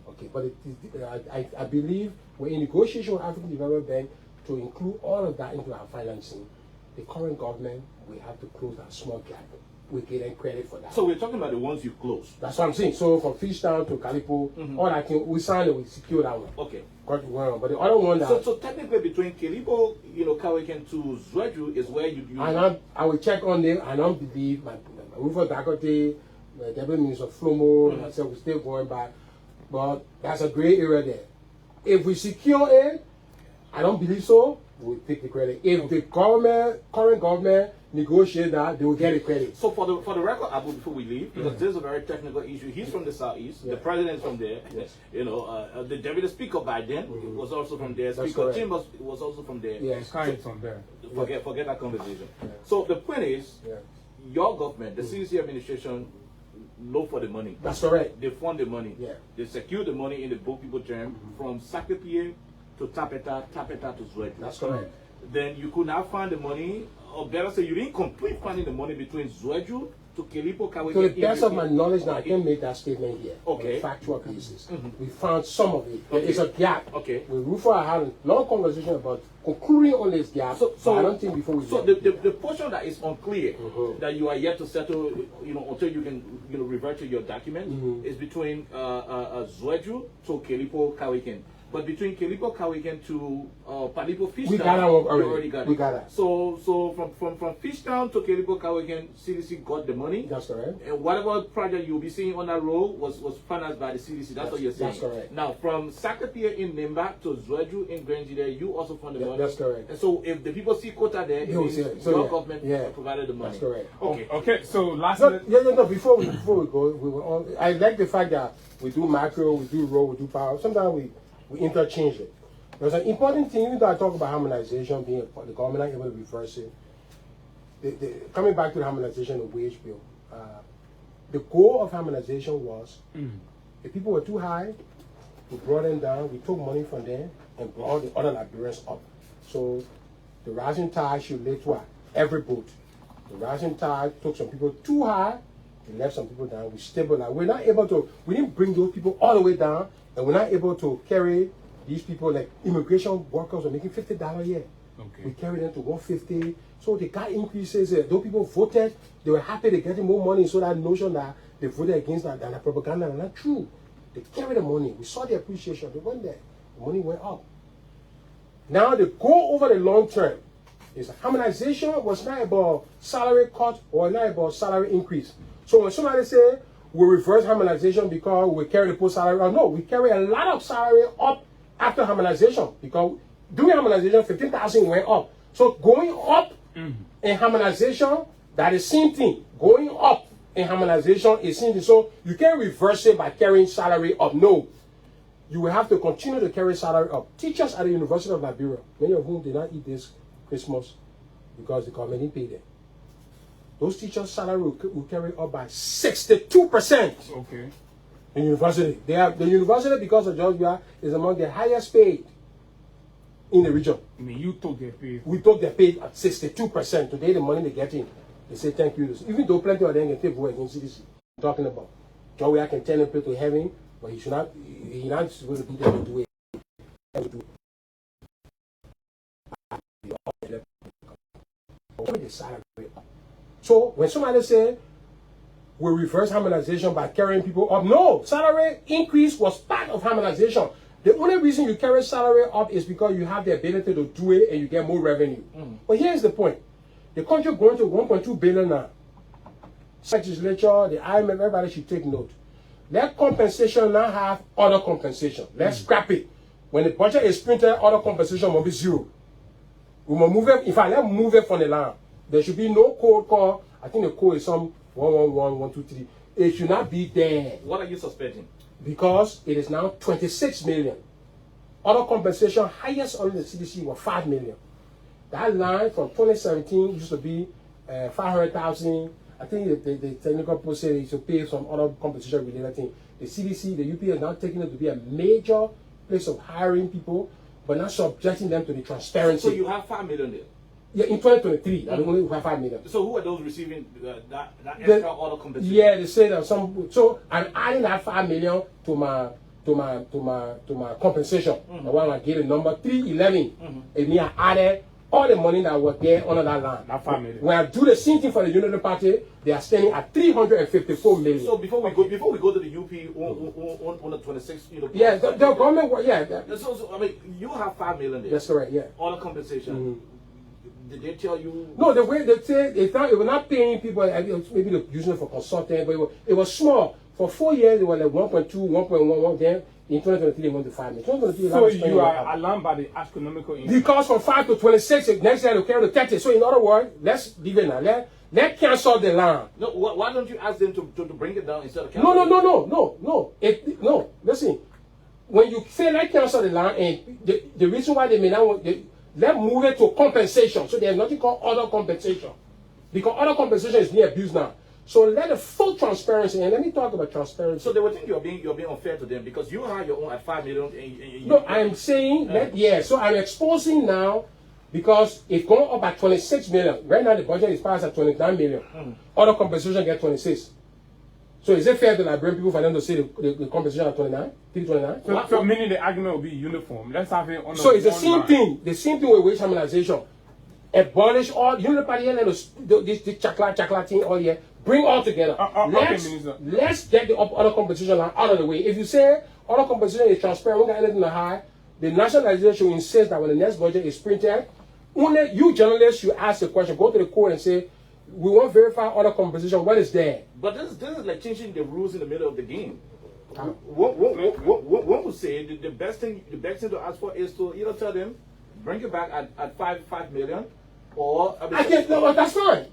Okay, but I believe we're in negotiation with African Development Bank to include all of that into our financing. The current government will have to close that small gap. We get credit for that. So we're talking about the ones you closed. That's what I'm saying. So from Fishtown to Kalipo, all that we signed it, we secure that one. Okay. But the other one that so technically between Kelipo, Kawiken to Zwedru is where you and I will check on them. I don't believe my Rufus Dakote, the Deputy Minister of Flomo, and myself will still going back. But that's a gray area there. If we secure it, I don't believe so, we'll take the credit. If the current government negotiate that, they will get the credit. So for the record, Abu, before we leave, because this is a very technical issue. He's from the southeast. The president is from there. Yes. The deputy speaker by then was also from there. That's Speaker correct. Chambers was also from there. Yes, Kine from there. Forget that conversation. Yeah. So the point is, Yeah. your government, the CDC administration, look for the money. That's correct. They fund the money. Yeah. They secure the money in the book people term from Sakapie to Tapeta to Zwedru. That's correct. Then you could not find the money, or better say, you didn't complete finding the money between Zwedru to Kelipo Kawiken. To the best of my knowledge, now I can make that statement here. Okay. On a factual basis. We found some of it. There is a gap. Okay. With Rufa, I had a long conversation about concluding on this gap. So I don't think before we. So the portion that is unclear, that you are yet to settle, until you can, revert to your document, is between Zwedru to Kelipo Kawiken. But between Kelipo Kawiken to Palipo Fishtown, we got that one already. You already got it. We got that. So from Fishtown to Kelipo Kawiken, CDC got the money. That's correct. And whatever project you'll be seeing on that road was financed by the CDC. That's what you're saying. That's correct. Now, from Sakapia in Nimba to Zwedru in Grange there, you also fund the money. That's correct. And so if the people see quota there, it means your government provided the money. That's correct. Okay. So lastly, no. Before we go, I like the fact that we do macro, we do road, we do power. Sometimes we interchange it. There's an important thing, even though I talk about harmonization, being the government able to reverse it. Coming back to the harmonization of wage bill, the goal of harmonization was if people were too high, we brought them down, we took money from them and brought the other Liberians up. So the rising tide should lead to every boat. The rising tide took some people too high, we left some people down, we stabilized. We didn't bring those people all the way down, and we're not able to carry these people, like immigration workers are making $50 a year. Okay. We carry them to $150. So they got increases. Those people voted, they were happy to get more money. So that notion that they voted against that propaganda is not true. They carry the money. We saw the appreciation. They went there. The money went up. Now the goal over the long term is harmonization was not about salary cut or not about salary increase. So when somebody say we reverse harmonization because we carry the post salary up, no, we carry a lot of salary up after harmonization because during harmonization 15,000 went up. So going up in harmonization, that is same thing. Going up in harmonization is same thing. So you can't reverse it by carrying salary up. No. You will have to continue to carry salary up. Teachers at the University of Liberia, many of whom did not eat this Christmas because the government didn't pay them. Those teachers' salary will carry up by 62%. Okay. In university. The university, because of Georgia, is among the highest paid in the region. I mean, you took their pay. We took their pay at 62%. Today, the money they get in, they say thank you. Even though plenty of them can take work in CDC. I'm talking about. Georgia can tell him pray to heaven, but he's not supposed to be there to do it. So when somebody say we reverse harmonization by carrying people up, no, salary increase was part of harmonization. The only reason you carry salary up is because you have the ability to do it and you get more revenue. But here's the point: the country going to 1.2 billion now. Legislature, the IMF, everybody should take note. Let compensation now have other compensation. Let's scrap it. When the budget is printed, other compensation will be zero. We must move it. In fact, let's move it from the land. There should be no code called, I think the code is some 111, 123. It should not be there. What are you suspecting? Because it is now 26 million. Other compensation, highest on the CDC was 5 million. That line from 2017 used to be 500,000. I think the technical people say it should pay some other compensation related thing. The CDC, the UP is now taking it to be a major place of hiring people, but not subjecting them to the transparency. So you have 5 million there? Yeah, in 2023, I only have 5 million. So who are those receiving that extra other compensation? Yeah, they say that some. So I'm adding that 5 million to my compensation. The one I get a number 311. And me I added all the money that was there under that land. That 5 million. When I do the same thing for the Unity Party, they are standing at 354 million. So before we go to the UP on the 26th, yeah, the government. Yeah. So I mean, you have 5 million there. That's correct. Yeah. All the compensation. Did they tell you? No, the way they say it was not paying people. Maybe they're using it for consulting, but it was small. For 4 years, they were like 1.2, 1.11. Then in 2023, they went to 5 million. So you are alarmed by the astronomical increase. Because from 5 to 26, next year they'll carry to 30. So in other words, let's leave it now. Let cancel the land. No, why don't you ask them to bring it down instead of canceling? No. Listen, when you say let cancel the land, and the reason why they may not want, let's move it to compensation. So there's nothing called other compensation, because other compensation is being abused now. So let the full transparency, and let me talk about transparency. So they would think you're being unfair to them because you have your own at 5 million. No, I'm saying that So I'm exposing now because it's going up by 26 million. Right now the budget is passed at 29 million. Other compensation get 26. So is it fair to like bring people for them to say the compensation at 29, 329? So meaning the argument will be uniform. Let's have it on. So it's the same thing. The same thing with wage harmonization. Abolish all. You know, this chocolate thing all here. Bring all together. Let's get the other compensation out of the way. If you say other compensation is transparent, we got anything to hide, the nationalization insists that when the next budget is printed, only you journalists should ask the question, go to the court and say, we want to verify other compensation. What is there? But this is like changing the rules in the middle of the game. One would say the best thing to ask for is to either tell them, bring it back at 5 million, or I can't. No, that's fine.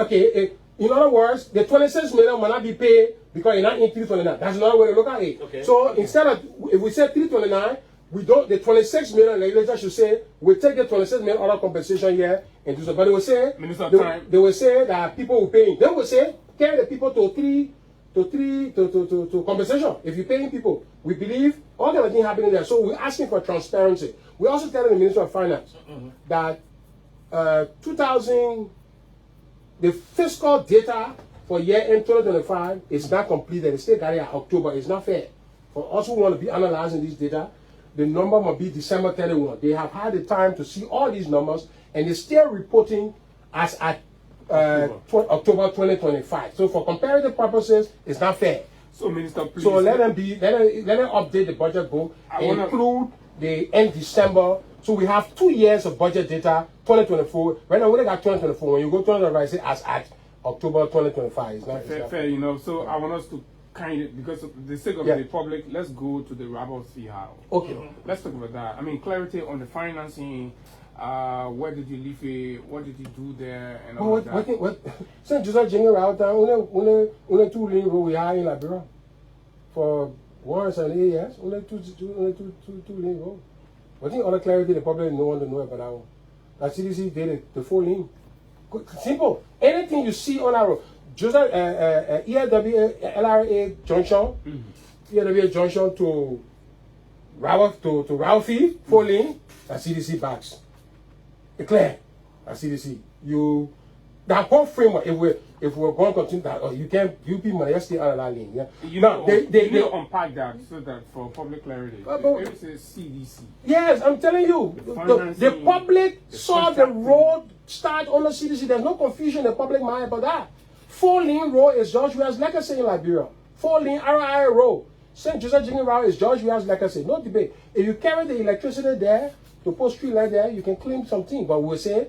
Okay. In other words, the 26 million will not be paid because you're not in 329. That's another way to look at it. Okay. So instead of, if we say 329, the 26 million legislature should say, we'll take the 26 million other compensation here and do something. But they will say, they will say that people will pay. They will say, carry the people to compensation. If you're paying people, we believe all the things happening there. So we're asking for transparency. We're also telling the Minister of Finance that the fiscal data for year end 2025 is not completed. It's still carried at October. It's not fair. For us who want to be analyzing these data, the number must be December 31. They have had the time to see all these numbers, and they're still reporting as at October 2025. So for comparative purposes, it's not fair. So Minister, please. So let them update the budget book and include the end December. So we have 2 years of budget data, 2024. Right now we only got 2024. When you go to 2025, say as at October 2025. It's not fair, you know. So I want us to kind of, because of the sake of the public, let's go to the rubble see how. Okay. Let's talk about that. I mean, clarity on the financing. Where did you leave it? What did you do there? And all that. Since just general out there, only 2 lane road we have in Liberia for 178 years. Only two lane road. I think other clarity the public no one to know about that one. that CDC did the 4 lane. Simple. Anything you see on our road, just ELWA junction, ELWA junction to Ralphie, 4 lane, that CDC backs. It's clear. That CDC. That whole framework, if we're going to continue that, you people might stay out of that lane. Yeah. You know, they unpack that so that for public clarity. It says CDC. Yes, I'm telling you, the public saw the road start on the CDC. There's no confusion in the public mind about that. 4 lane road is George Weah's legacy in Liberia. 4 lane RI road. St. Joseph Jingling Road is George Weah's legacy. No debate. If you carry the electricity there, to put street light there, you can claim something. But we'll say.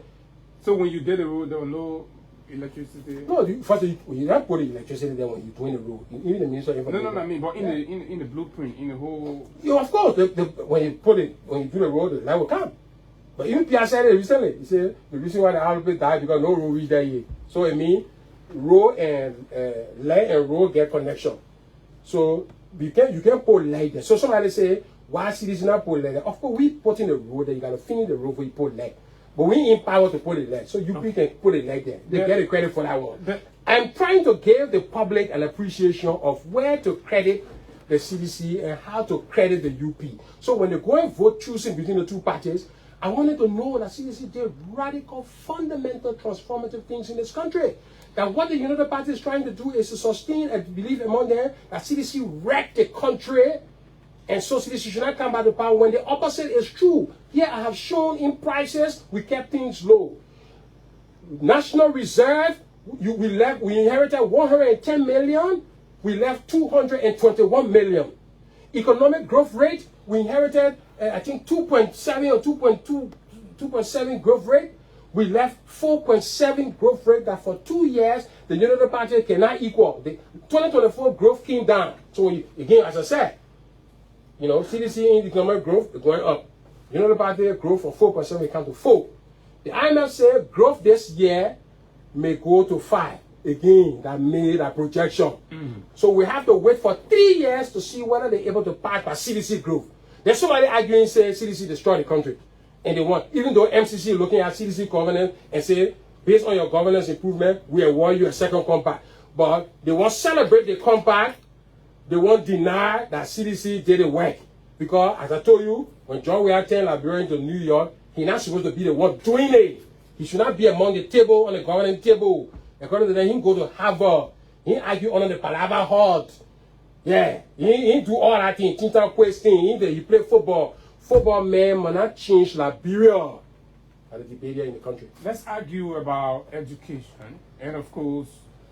So when you did the road, there was no electricity? No, first you don't put the electricity there when you're doing the road. Even the Minister of Information. No, I mean, but in the blueprint, in the whole. Yeah, of course. When you do the road, the light will come. But even Pierre said it recently. He said the reason why the Alphabet died because no road reached there yet. So it means road and light and road get connection. So you can put light there. So somebody say, why CDC not put light there? Of course, we put in the road there. You got to finish the road before you put light. But we ain't power to put it light. So you can put it light there. They get the credit for that one. I'm trying to give the public an appreciation of where to credit the CDC and how to credit the UP. So when they go and vote choosing between the two parties, I wanted to know that CDC did radical, fundamental, transformative things in this country. That what the United Party is trying to do is to sustain and believe among them that CDC wrecked the country, and so CDC should not come back to power when the opposite is true. Here I have shown in prices, we kept things low. National Reserve, we inherited 110 million, we left 221 million. Economic growth rate, we inherited, I think 2.7 or 2.7 growth rate. We left 4.7 growth rate that for 2 years, the United Party cannot equal. The 2024 growth came down. So again, as I said, CDC in economic growth is going up. United Party growth from 4.7 will come to 4. The IMF said growth this year may go to 5. Again, that made a projection. So we have to wait for 3 years to see whether they're able to pass by CDC growth. There's somebody arguing saying CDC destroyed the country. And they want, even though MCC is looking at CDC governance and say, based on your governance improvement, we award you a second compact. But they won't celebrate the compact. They won't deny that CDC did the work. Because, as I told you, when John Weah turned Liberia to New York, he's not supposed to be the one doing it. He should not be among the table, on the governing table. According to them, he go to Harvard. He argue under the Palava Hall. Yeah, he do all that thing. He play football. Football man will not change Liberia as a debater in the country. Let's argue about education and, of course,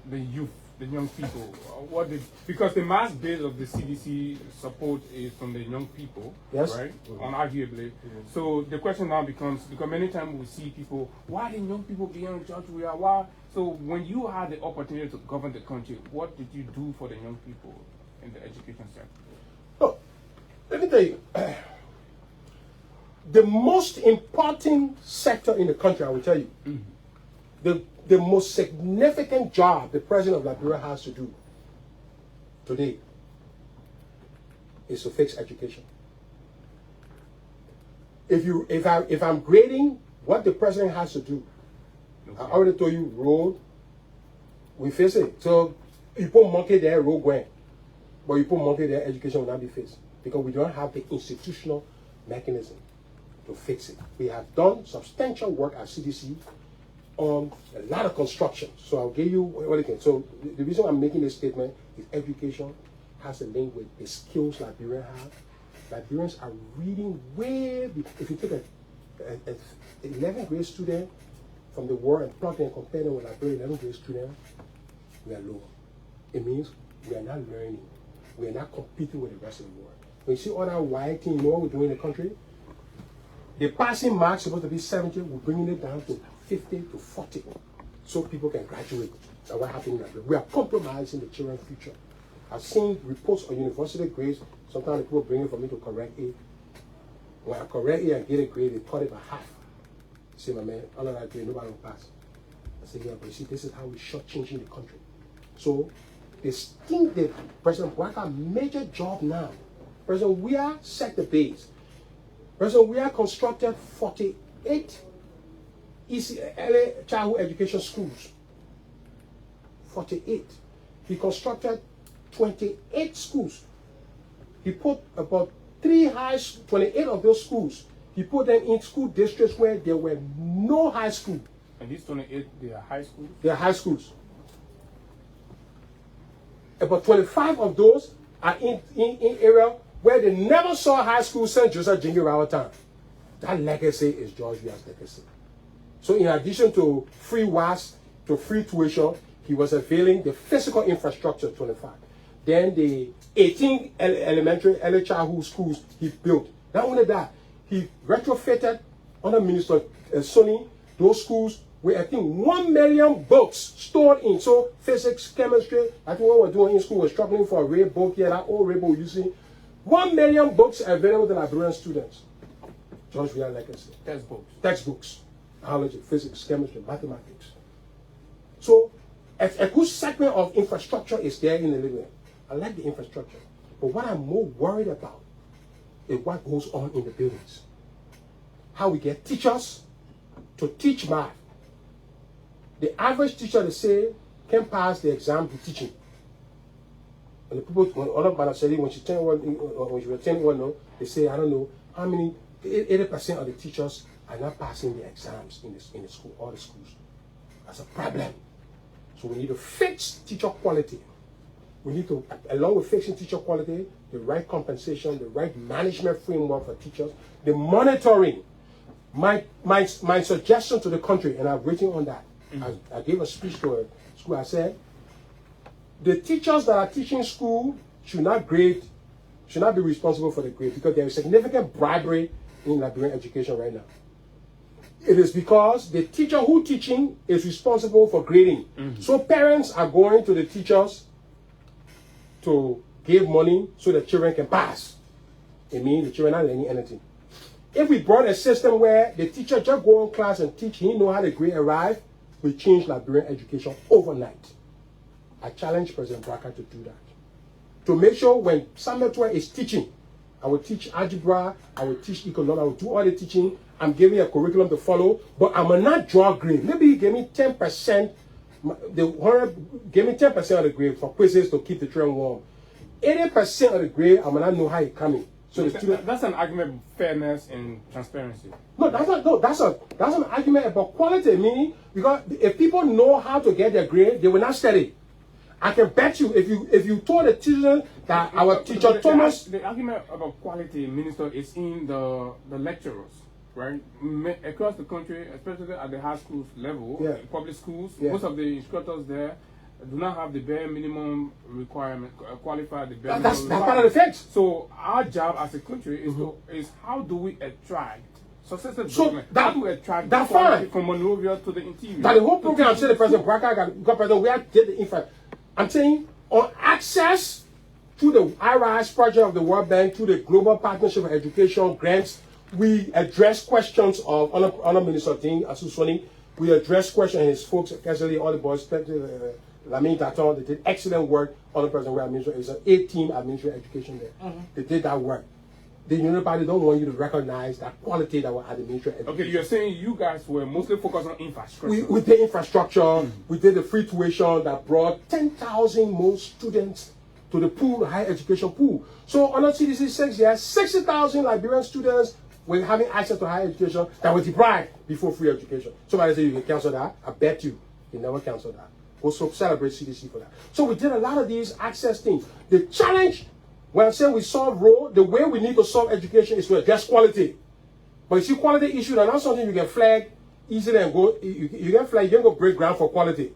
the youth, the young people. Because the mass base of the CDC support is from the young people, yes, right? Unarguably. So the question now becomes, because many times we see people, why did young people beyond George Weah? Why? So when you had the opportunity to govern the country, what did you do for the young people in the education sector? Oh, let me tell you. The most important sector in the country, I will tell you, the most significant job the president of Liberia has to do today is to fix education. If I'm grading what the president has to do, I already told you road, we face it. So you put monkey there, road going, but you put monkey there, education will not be fixed because we don't have the institutional mechanism to fix it. We have done substantial work at CDC on a lot of construction. So I'll give you what it can. So the reason I'm making this statement is education has a link with the skills Liberians have. Liberians are reading way. If you take an 11th grade student from the world and plug them and compare them with Liberian 11th grade student, we are lower. It means we are not learning. We are not competing with the rest of the world. When you see all that white thing, you know what we're doing in the country? The passing marks supposed to be 70, we're bringing it down to 50 to 40 so people can graduate. That's what happened in Liberia. We are compromising the children's future. I've seen reports on university grades. Sometimes people bring it for me to correct it. When I correct it and get a grade, they cut it by half. I say, my man, all of that grade, nobody will pass. I say, yeah, but you see, this is how we're shortchanging the country. So, this thing that President Bwaka's major job now, President Weah set the base. President Weah constructed 48 early childhood education schools. 48. He constructed 28 schools. He put about 28 of those schools. He put them in school districts where there were no high school. And these 28, they are high schools? They are high schools. About 25 of those are in area where they never saw high school since Joseph Jingi time. That legacy is George Weah's legacy. So in addition to free WAS, to free tuition, he was availing the physical infrastructure 25. Then the 18 elementary early childhood schools he built. Not only that, he retrofitted under Minister Sonny those schools with I think 1 million books stored in. So physics, chemistry, I think what we're doing in school was struggling for a rare book here, that old rare book using 1 million books available to Liberian students. George Weah legacy. Textbooks. Biology, physics, chemistry, mathematics. So a good segment of infrastructure is there in the Liberia. I like the infrastructure. But what I'm more worried about is what goes on in the buildings. How we get teachers to teach math. The average teacher, they say, can pass the exam to teaching. And the people, when she turned one, when she was 10, they say, I don't know how many, 80% of the teachers are not passing the exams in the school, all the schools. That's a problem. So we need to fix teacher quality. We need to, along with fixing teacher quality, the right compensation, the right management framework for teachers, the monitoring. My suggestion to the country, and I've written on that. I gave a speech to a school. I said, the teachers that are teaching school should not be responsible for the grade, because there is significant bribery in Liberian education right now. It is because the teacher who teaching is responsible for grading. So parents are going to the teachers to give money so the children can pass. It means the children are not learning anything. If we brought a system where the teacher just go in class and teach, he know how the grade arrive, we change Liberian education overnight. I challenge President Braka to do that. To make sure when Samuel Tweh is teaching, I will teach algebra, I will teach economics, I will do all the teaching. I'm giving a curriculum to follow, but I will not draw grade. Maybe he gave me 10%, gave me 10% of the grade for quizzes to keep the children warm. 80% of the grade, I will not know how it's coming. So the student, that's an argument of fairness and transparency. No, that's not. No, that's an argument about quality. Meaning, because if people know how to get their grade, they will not study. I can bet you, if you told the children that our teacher Thomas, the argument about quality, Minister, is in the lecturers, right? Across the country, especially at the high schools level, public schools, most of the instructors there do not have the bare minimum requirement, qualify the bare that's minimum part of the fix. So our job as a country is how do we attract successive So government? How do we attract that's quality fine. from Monrovia to the interior? That the whole program, I'm saying the President Braka got President, we have did the info. I'm saying on access to the IRIS project of the World Bank, to the Global Partnership for Education grants, we address questions of Honor Minister Ting Asusoni. We address questions, and his folks, occasionally all the boys, Lamine Taton, they did excellent work on the President Weah administration. It's an 8-team administrative education there. They did that work. The university don't want you to recognize that quality that was at the administrative education. Okay, you're saying you guys were mostly focused on infrastructure. We did infrastructure. We did the free tuition that brought 10,000 more students to the pool, the higher education pool. So under CDC 6 years, 60,000 Liberian students were having access to higher education that were deprived before free education. Somebody say you can cancel that. I bet you never cancel that. Also celebrate CDC for that. So we did a lot of these access things. The challenge, when I say we solve road, the way we need to solve education is to address quality. But you see, quality issues are not something you can flag easily and go, you can flag, you can go break ground for quality.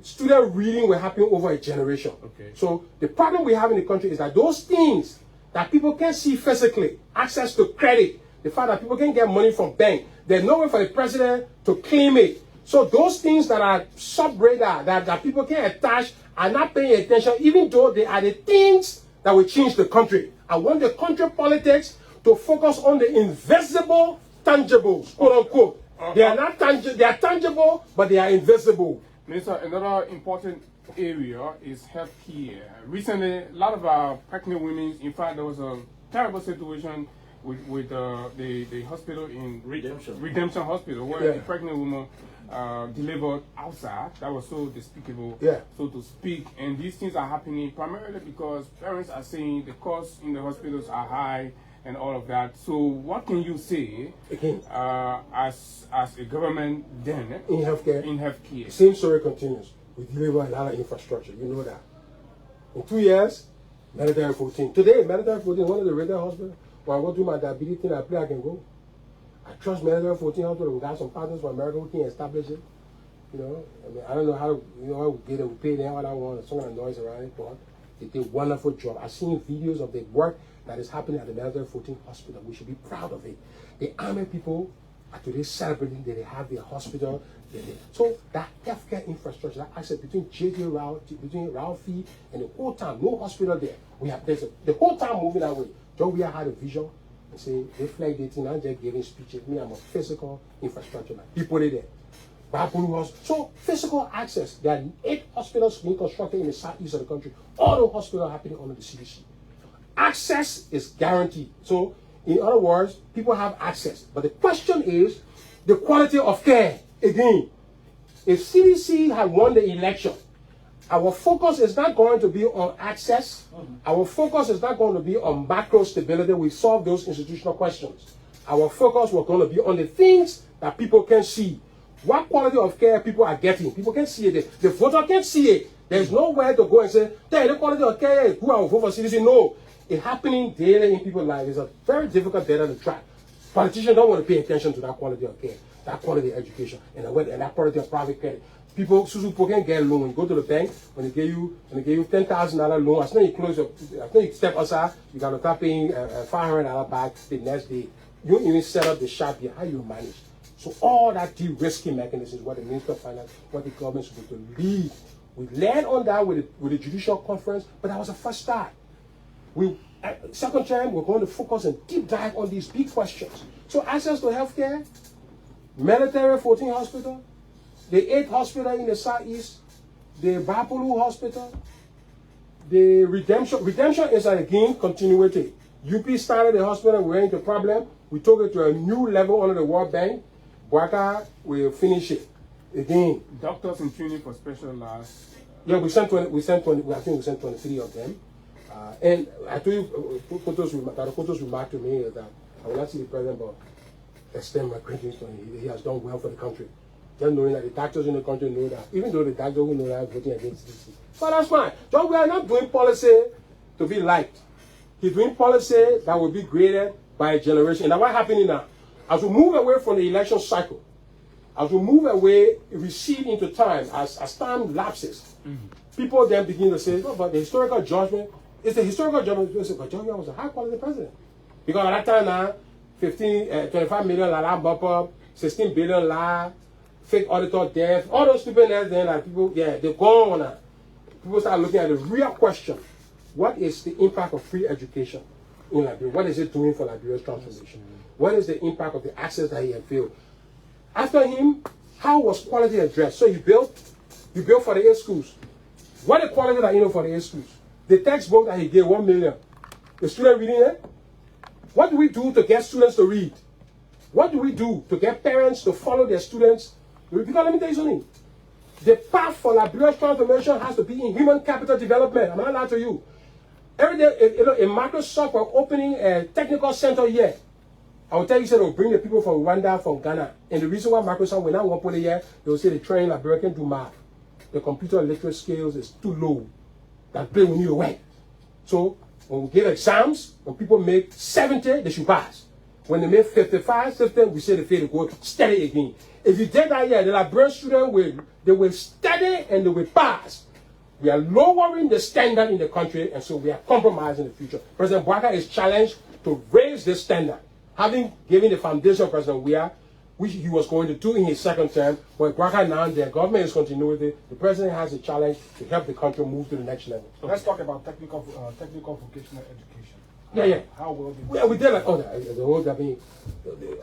Student reading will happen over a generation. Okay. So the problem we have in the country is that those things that people can see physically, access to credit, the fact that people can get money from bank, there's no way for the president to claim it. So those things that are sub-radar, that people can attach, are not paying attention, even though they are the things that will change the country. I want the country politics to focus on the invisible tangibles, quote unquote. They are not tangible, they are tangible, but they are invisible. Minister, another important area is healthcare. Recently, a lot of our pregnant women, in fact, there was a terrible situation with the hospital in Redemption Hospital, where a pregnant woman delivered outside. That was so despicable, so to speak. And these things are happening primarily because parents are saying the costs in the hospitals are high and all of that. So what can you say as a government then in healthcare? In healthcare, same story continues. We deliver a lot of infrastructure. You know that. In 2 years, Military 14. Today, Military 14, one of the regular hospitals. When I go do my diabetes thing, I can go. I trust Military 14 hospital. We got some partners from America who can establish it. You know, I mean, I don't know how how we get it. We pay them what I want. There's some kind of noise around it, but they did a wonderful job. I've seen videos of the work that is happening at the Military 14 hospital. We should be proud of it. The Army people are today celebrating that they have their hospital. So that healthcare infrastructure, that access between JJ Route, between Ralphie and the whole town, no hospital there. We have the whole town moving that way. John Weah had a vision and say they flag dating and just giving speeches. Me, I'm a physical infrastructure man. People there. So physical access. There are 8 hospitals being constructed in the southeast of the country. All the hospitals happening under the CDC. Access is guaranteed. So in other words, people have access. But the question is the quality of care. Again, if CDC had won the election, our focus is not going to be on access. Our focus is not going to be on macro stability. We solve those institutional questions. Our focus was going to be on the things that people can see. What quality of care people are getting. People can see it. The voter can see it. There's nowhere to go and say, the quality of care is who I will vote for CDC. No. It's happening daily in people's lives. It's a very difficult data to track. Politicians don't want to pay attention to that quality of care, that quality of education, and that quality of private credit. People can get a loan. When you go to the bank, when they give you $10,000 loan, as soon as you step outside, you got to start paying $500 back the next day. You don't even set up the shop here. How you manage? So all that de-risking mechanisms, what the Minister of Finance, what the government is supposed to lead. We led on that with the judicial conference, but that was a first start. Second time, we're going to focus and deep dive on these big questions. So access to healthcare, Military 14 Hospital, the 8th hospital in the southeast, the Bapulu Hospital, the Redemption. Redemption is again continuity. UP started the hospital, we ran into problem. We took it to a new level under the World Bank. Bwaka will finish it again. Doctors in training for special labs. Yeah, we sent 20. I think we sent 23 of them. And I told you, Photos remarked to me that I will not see the president, but extend my greetings to him. He has done well for the country. Just knowing that the doctors in the country know that, even though the doctors who know that voting against this. But that's fine. John, we are not doing policy to be liked. He's doing policy that will be graded by a generation. And that's what's happening now. As we move away from the election cycle, as we move away, recede into time, as time lapses, people then begin to say, no, but the historical judgment, it's the historical judgment. But John Weah was a high quality president. Because at that time now, 25 million la bump up, 16 billion la, fake auditor debt, all those stupidness then like people, they're gone now. People start looking at the real question. What is the impact of free education in Liberia? What is it doing for Liberia's transformation? What is the impact of the access that he had built? After him, how was quality addressed? So you built for the 8 schools. What the quality that you know for the 8 schools? The textbook that he gave 1 million. The student reading it? What do we do to get students to read? What do we do to get parents to follow their students? Because let me tell you something. The path for Liberia's transformation has to be in human capital development. I'm not lying to you. Every day, in Microsoft, we're opening a technical center here. I will tell you, they'll bring the people from Rwanda, from Ghana. And the reason why Microsoft will not want to put it here, they will say the train Liberia can do math. The computer literate skills is too low. That play we need to work. So when we give exams, when people make 70, they should pass. When they make 55, 60, we say they fail to go study again. If you did that here, the Liberian student will study and they will pass. We are lowering the standard in the country, and so we are compromising the future. President Bwaka is challenged to raise this standard, having given the foundation of President Weah, which he was going to do in his second term. But Bwaka now, the government is continuity. The president has a challenge to help the country move to the next level. So let's talk about technical vocational education. Yeah. How well did we did like the whole. I mean,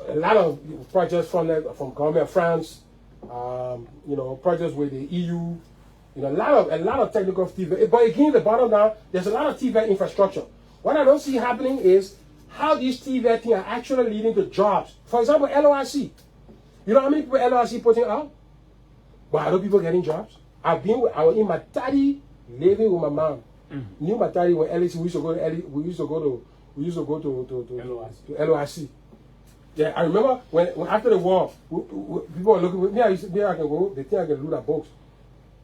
a lot of projects from government of France, projects with the EU. A lot of technical TVET. But again, the bottom now, there's a lot of TVET infrastructure. What I don't see happening is how these TVET things are actually leading to jobs. For example, LORC. You know how many people LORC putting out? But are those people getting jobs? I was in Matadi living with my mom. New Matadi when LAC, we used to go to LORC. Yeah, I remember when after the war, people were looking with me. I can go. They think I can loot at books.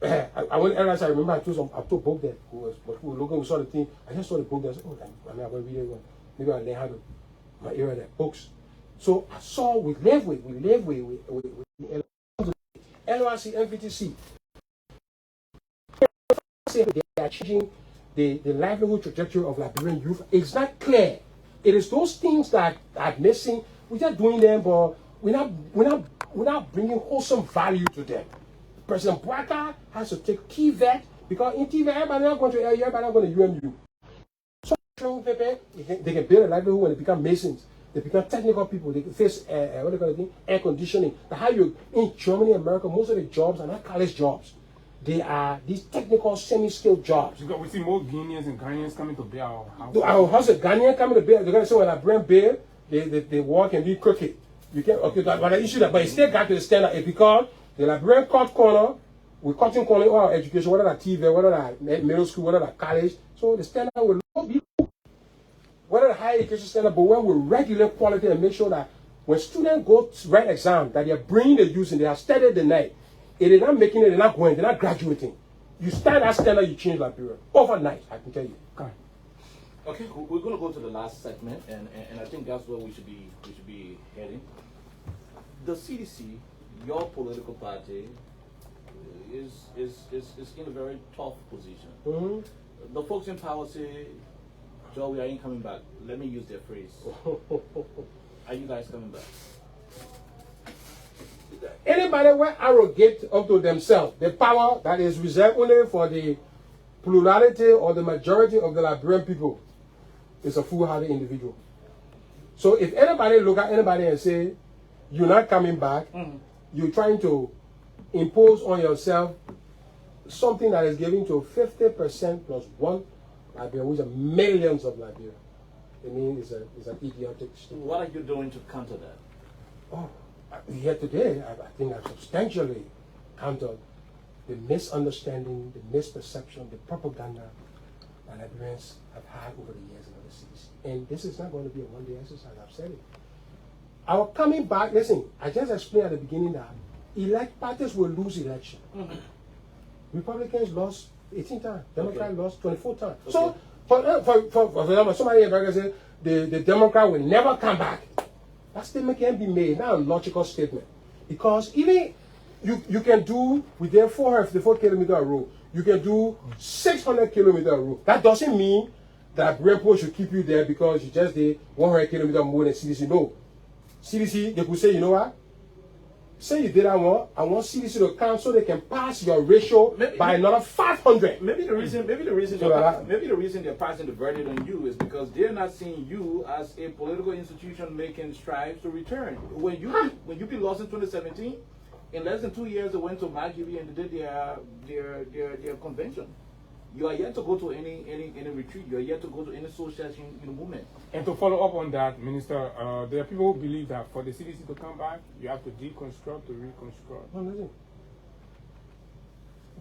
I went to LORC. I remember I took book there. We were looking. We saw the thing. I just saw the book there. I said, oh, I'm going to read it. Maybe I'll learn how to my area there books. So I saw we live with LORC, MVTC. They are changing the livelihood trajectory of Liberian youth. It's not clear. It is those things that are missing. We're just doing them, but we're not bringing wholesome value to them. President Bwaka has to take TVET because in TVET, everybody not going to LU, everybody not going to UMU. So they can build a livelihood when they become masons. They become technical people. They can face what they call it, air conditioning. How you in Germany, America, most of the jobs are not college jobs. They are these technical, semi-skilled jobs. We see more Guineans and Ghanaians coming to bear our house. Our house, a Ghanaian coming to bear. They're going to say when I bring bear, they walk and be crooked. You can't. Okay, but the issue that, but it still got to the standard. It because the Liberian cut corner, we're cutting corner all our education, whether that TV, whether that middle school, whether that college. So the standard will not be whether the higher education standard, but when we regulate quality and make sure that when students go to write exam, that their brain they're using, they are studied the night. If they're not making it, they're not going, they're not graduating. You start that standard, you change Liberia. Overnight, I can tell you. Okay, we're going to go to the last segment, and I think that's where we should be heading. The CDC, your political party, is in a very tough position. Mm-hmm. The folks in power say, Joe, we ain't coming back. Let me use their phrase. Are you guys coming back? Anybody will arrogate unto themselves the power that is reserved only for the plurality or the majority of the Liberian people is a foolhardy individual. So if anybody look at anybody and say, you're not coming back, you're trying to impose on yourself something that is given to 50% plus one Liberian, which are millions of Liberians. I mean, it's an idiotic statement. What are you doing to counter that? Oh, here today, I think I've substantially countered the misunderstanding, the misperception, the propaganda that Liberians have had over the years in other cities. And this is not going to be a one-day exercise, I've said it. Our coming back, listen, I just explained at the beginning that parties will lose election. Republicans lost 18 times. Democrats lost 24 times. Okay. So, for example, somebody in America say the Democrat will never come back. That statement can be made, not a logical statement. Because even you can do with their 454 kilometer road, you can do 600 kilometer road. That doesn't mean that Brentport should keep you there because you just did 100 kilometer more than CDC. No. CDC, they could say, you know what? Say you did I want CDC to count so they can pass your ratio by another 500. Maybe the reason they're passing the verdict on you is because they're not seeing you as a political institution making strides to return. When you be lost in 2017, in less than 2 years they went to Magiri and they did their convention. You are yet to go to any retreat. You are yet to go to any social movement. And to follow up on that, Minister, there are people who believe that for the CDC to come back, you have to deconstruct to reconstruct. No, listen.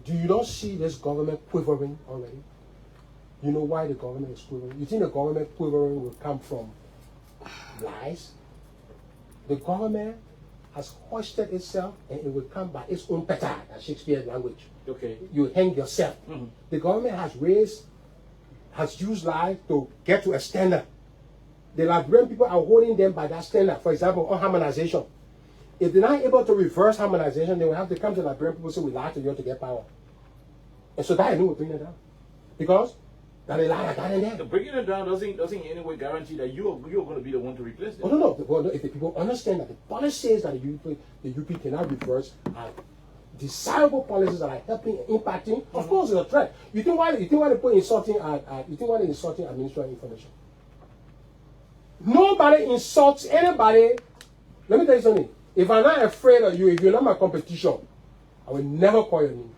Do you not see this government quivering already? You know why the government is quivering? You think the government quivering will come from lies? The government has hoisted itself and it will come by its own petard, as Shakespeare's language. Okay. You hang yourself. The government has used lies to get to a standard. The Liberian people are holding them by that standard. For example, on harmonization. If they're not able to reverse harmonization, they will have to come to the Liberian people and say, we lied to you to get power. And so that will bring it down. Because that a lie got in there. Bringing it down doesn't in any way guarantee that you're going to be the one to replace them. Oh, no. Well, if the people understand that the policies that the UP cannot reverse are desirable policies that are helping and impacting, of course it's a threat. You think why they put insulting administrative information? Nobody insults anybody. Let me tell you something. If I'm not afraid of you, if you're not my competition, I will never call your name.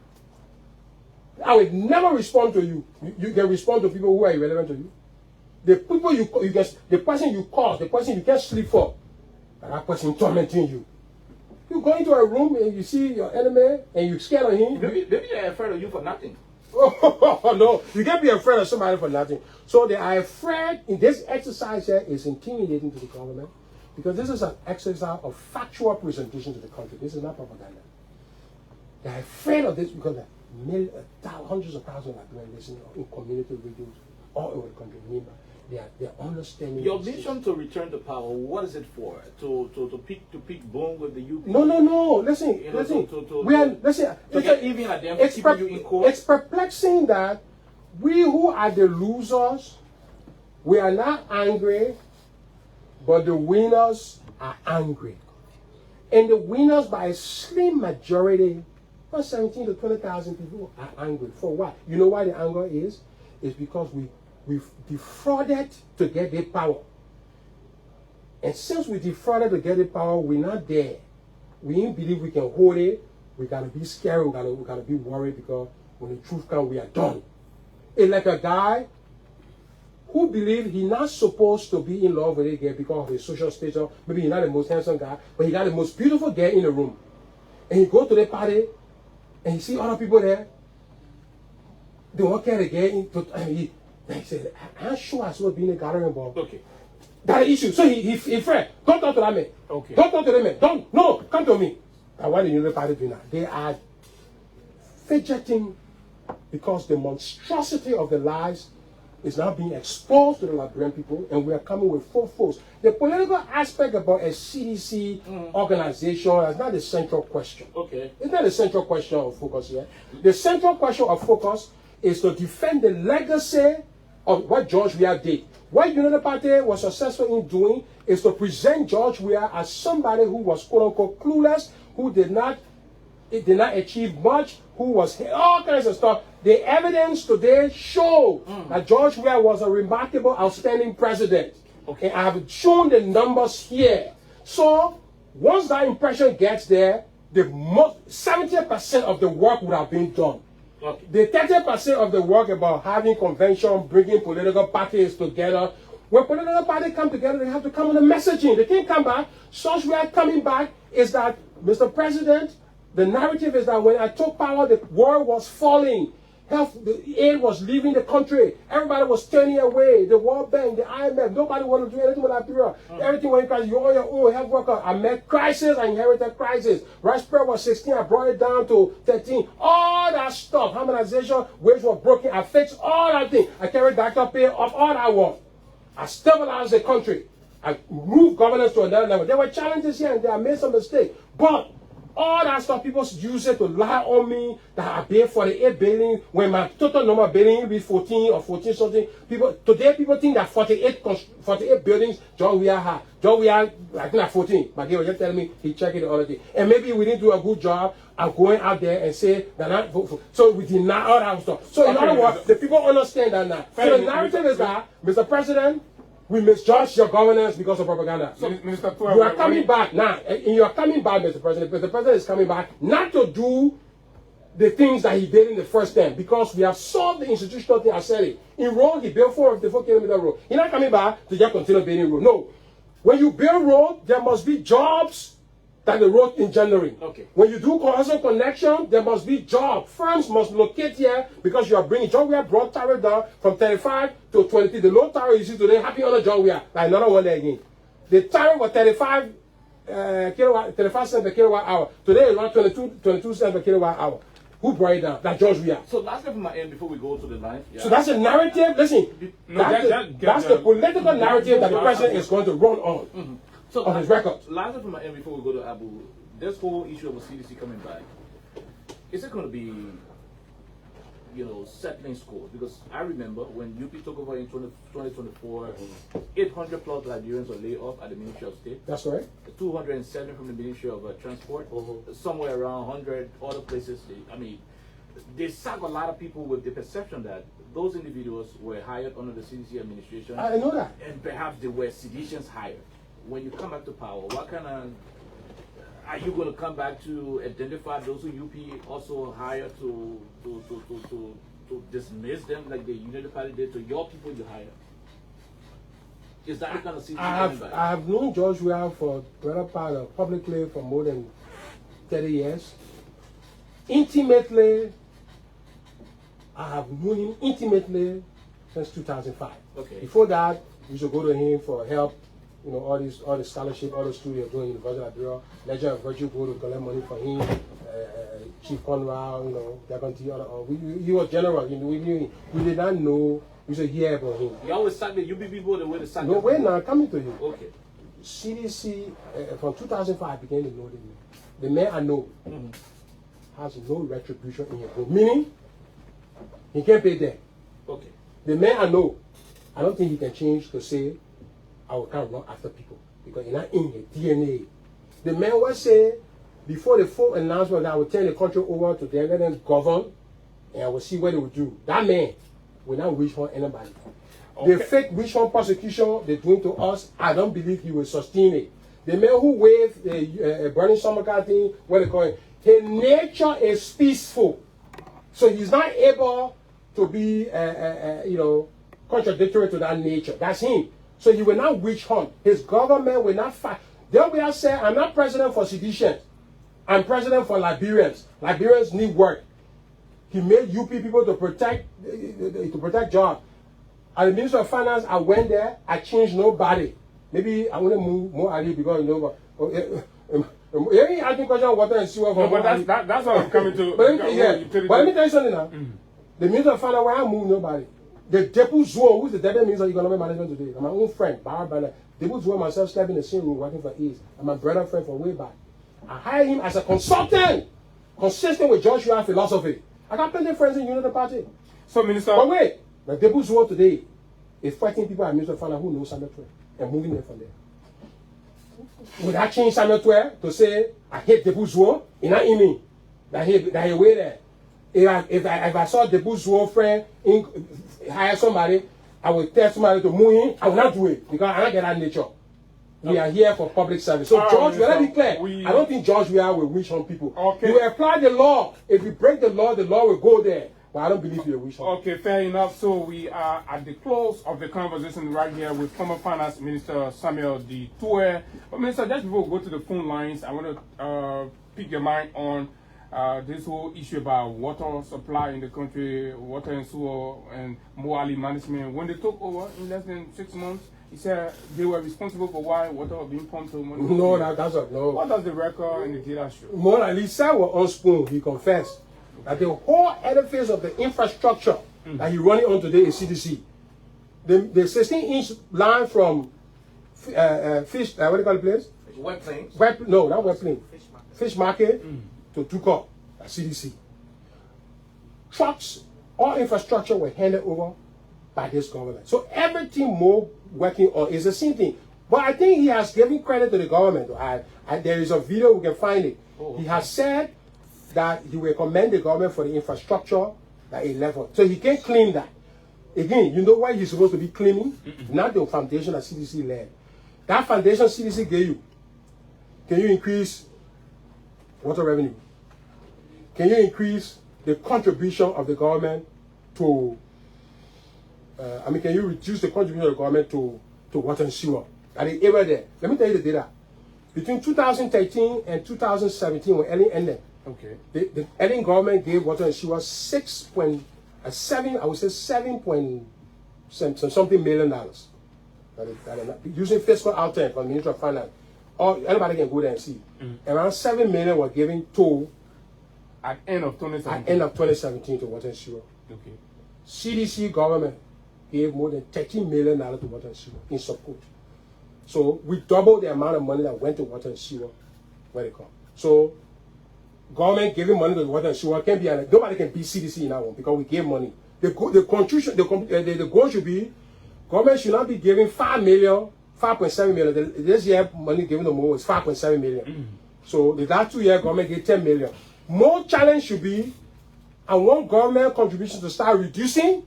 I will never respond to you. You can respond to people who are irrelevant to you. the people you get, the person you cause, the person you can't sleep for, that person tormenting you. You go into a room and you see your enemy and you scared of him. Maybe they're afraid of you for nothing. Oh, no, you can't be afraid of somebody for nothing. So they are afraid. In this exercise here is intimidating to the government because this is an exercise of factual presentation to the country. This is not propaganda. They are afraid of this because hundreds of thousands of Liberians listening in community radios all over the country. Remember, they're understanding. Your mission to return to power, what is it for? To pick bone with the UP? No. Listen. To get even at them, keeping you in court. It's perplexing that we who are the losers, we are not angry, but the winners are angry. And the winners by a slim majority, about 17 to 20,000 people are angry. For what? You know why the anger is? It's because we've defrauded to get the power. And since we defrauded to get the power, we're not there. We didn't believe we can hold it. We gotta be scared. We gotta be worried because when the truth comes, we are done. It's like a guy who believes he's not supposed to be in love with a girl because of his social status. Maybe he's not the most handsome guy, but he got the most beautiful girl in the room. And he go to the party and he see other people there. They won't carry the girl and he said, I'm sure I'm supposed to be in the gathering, but Okay. that's the issue. So he afraid. Don't talk to that man. Okay. Don't talk to that man. No, come to me. And why the Unity Party do that? They are fidgeting because the monstrosity of the lies is now being exposed to the Liberian people, and we are coming with full force. The political aspect about a CDC organization is not the central question. Okay. It's not the central question of focus here. The central question of focus is to defend the legacy of what George Weah did. What Unity Party was successful in doing is to present George Weah as somebody who was quote-unquote clueless, who did not achieve much, who was all kinds of stuff. The evidence today show that George Weah was a remarkable, outstanding president. Okay, I have shown the numbers here. So once that impression gets there, the 70% of the work would have been done. Okay. The 30% of the work about having convention, bringing political parties together. When political parties come together, they have to come on the messaging. They can't come back. Such we are coming back is that, Mr. President, the narrative is that when I took power, the world was falling. The aid was leaving the country. Everybody was turning away. The World Bank, the IMF, nobody wanted to do anything with Liberia. Everything was in crisis. You're on your own, health worker. I met crisis, I inherited crisis. Rice spread was 16, I brought it down to 13. All that stuff, harmonization, wages were broken. I fixed all that thing. I carried doctor pay off all that work. I stabilized the country. I moved governance to another level. There were challenges here and there. I made some mistakes. But all that stuff, people use it to lie on me that I paid 48 billion when my total number of billion will be 14 or 14 something. Today people think that 48 buildings John Weah had. John Weah, I think at 14. But they were just telling me he checked it the other day. And maybe we didn't do a good job of going out there and say that not vote for. So we deny all that stuff. So in other words, the people understand that now. So the narrative is that, Mr. President, we misjudge your governance because of propaganda. So Mr. Tweh, you are coming back now, and you are coming back, Mr. President. Mr. President is coming back not to do the things that he did in the first term, because we have solved the institutional thing. I said it. In road, he built 454-kilometer road. He's not coming back to just continue building road. No. When you build road, there must be jobs that the road in January. Okay. When you do coastal connection, there must be jobs. Firms must locate here because you are bringing. John Weah brought tariff down from 35 to 23. The low tariff you see today, happy on John Weah. Like another one there again. The tariff was 35 cents per kilowatt hour. Today it's around 22 cents per kilowatt hour. Who brought it down? That George Weah. So last thing from my end before we go to the line. Yeah. So that's a narrative. Listen, that's the political narrative that the president is going to run on. So on his record. Last thing from my end before we go to Abu, this whole issue of the CDC coming back, is it going to be, settling scores? Because I remember when UP took over in 2024, 800 plus Liberians were laid off at the Ministry of State. That's right. 207 from the Ministry of Transport. Somewhere around 100 other places. They sack a lot of people with the perception that those individuals were hired under the CDC administration. I know that. And perhaps they were seditions hired. When you come back to power, what kind of, are you going to come back to identify those who UP also hired to dismiss them like the Unity Party did to your people you hired? Is that the kind of CDC I coming back? have known George Weah for better part of publicly for more than 30 years. Intimately, I have known him intimately since 2005. Okay. Before that, we used to go to him for help. You know, all the scholarship, all the studios doing University of Liberia. Legend of Virtue go to collect money for him. Chief Conrad, you know, he was general. You know, we knew him. We did not know. We used to hear about him. You always sack the UB people the way they sack No, them. wait now, coming to you. Okay. CDC, from 2005, I began to know the man. The man I know has no retribution in his home. Meaning, he can't pay debt. Okay. The man I know, I don't think he can change to say, I will come run after people. Because it's not in his DNA. The man will say, before the full announcement that I will turn the country over to them, let them govern, and I will see what they will do. That man will not wish for anybody. Okay. The fake witch hunt prosecution they're doing to us, I don't believe he will sustain it. The man who waved a burning summer car thing, what they call it, his nature is peaceful. So he's not able to be, you know, contradictory to that nature. That's him. So he will not witch hunt. His government will not fight. Then we have said, I'm not president for sedition. I'm president for Liberians. Liberians need work. He made UP people to protect jobs. As the Minister of Finance, I went there. I changed nobody. Maybe I want to move more Ali because you know. Any asking question water and sewer for. No, but that's what I'm coming to. But let me tell you something now. The Minister of Finance, where I move nobody. The Deputy Zuo, who's the Deputy Minister of Economic Management today, I'm my own friend, Barbara. Deputy Zuo myself slept in the same room working for East. I'm my brother friend from way back. I hired him as a consultant, consistent with George Weah philosophy. I got plenty of friends in Unity Party. So, Minister. But wait, the Deputy Zuo today is fighting people at Minister of Finance who know Samuel Tweh and moving them from there. Would I change Samuel Tweh to say, I hate Deputy Zuo? It's not in me. That he wait there. If I saw Deputy Zuo friend hire somebody, I would tell somebody to move him. I will not do it because I don't get that nature. We are here for public service. So George, let me be clear. I don't think George Weah will wish on people. Okay. You apply the law. If you break the law will go there. But I don't believe you will wish on. Okay, fair enough. So we are at the close of the conversation right here with former Finance Minister Samuel Tweh. But Minister, just before we go to the phone lines, I want to pick your mind on this whole issue about water supply in the country, water and sewer and Moali management. When they took over in less than 6 months, he said they were responsible for why water was being pumped to money. No, that's not. No. What does the record and the data show? More than Lisa was unspoon, he confessed that the whole edifice of the infrastructure that he running on today is CDC. The 16-inch line from fish, what do you call the place? Wet planes. No, not wet plane. Fish market to Tuco, CDC. Trucks, all infrastructure were handed over by this government. So everything more working on is the same thing. But I think he has given credit to the government. There is a video, we can find it. He has said that he will commend the government for the infrastructure that he left on. So he can claim that. Again, you know why he's supposed to be claiming? Not the foundation that CDC led. That foundation CDC gave you. Can you increase water revenue? Can you increase the contribution of the government to, can you reduce the contribution of the government to water and sewer? That is ever there. Let me tell you the data. Between 2013 and 2017, when Ellen ended, the Ellen government gave water and sewer 7 something $million. Using fiscal outturn from the Ministry of Finance. Or anybody can go there and see. Around 7 million were given to at end of 2017. At end of 2017 to water and sewer. Okay. CDC government gave more than $13 million to water and sewer in support. So we doubled the amount of money that went to water and sewer when it comes. So government giving money to water and sewer can't be nobody can beat CDC in that one because we gave money. The goal should be government should not be giving 5.7 million. This year money given to more is 5.7 million. So the last 2 years government gave 10 million. More challenge should be I want government contributions to start reducing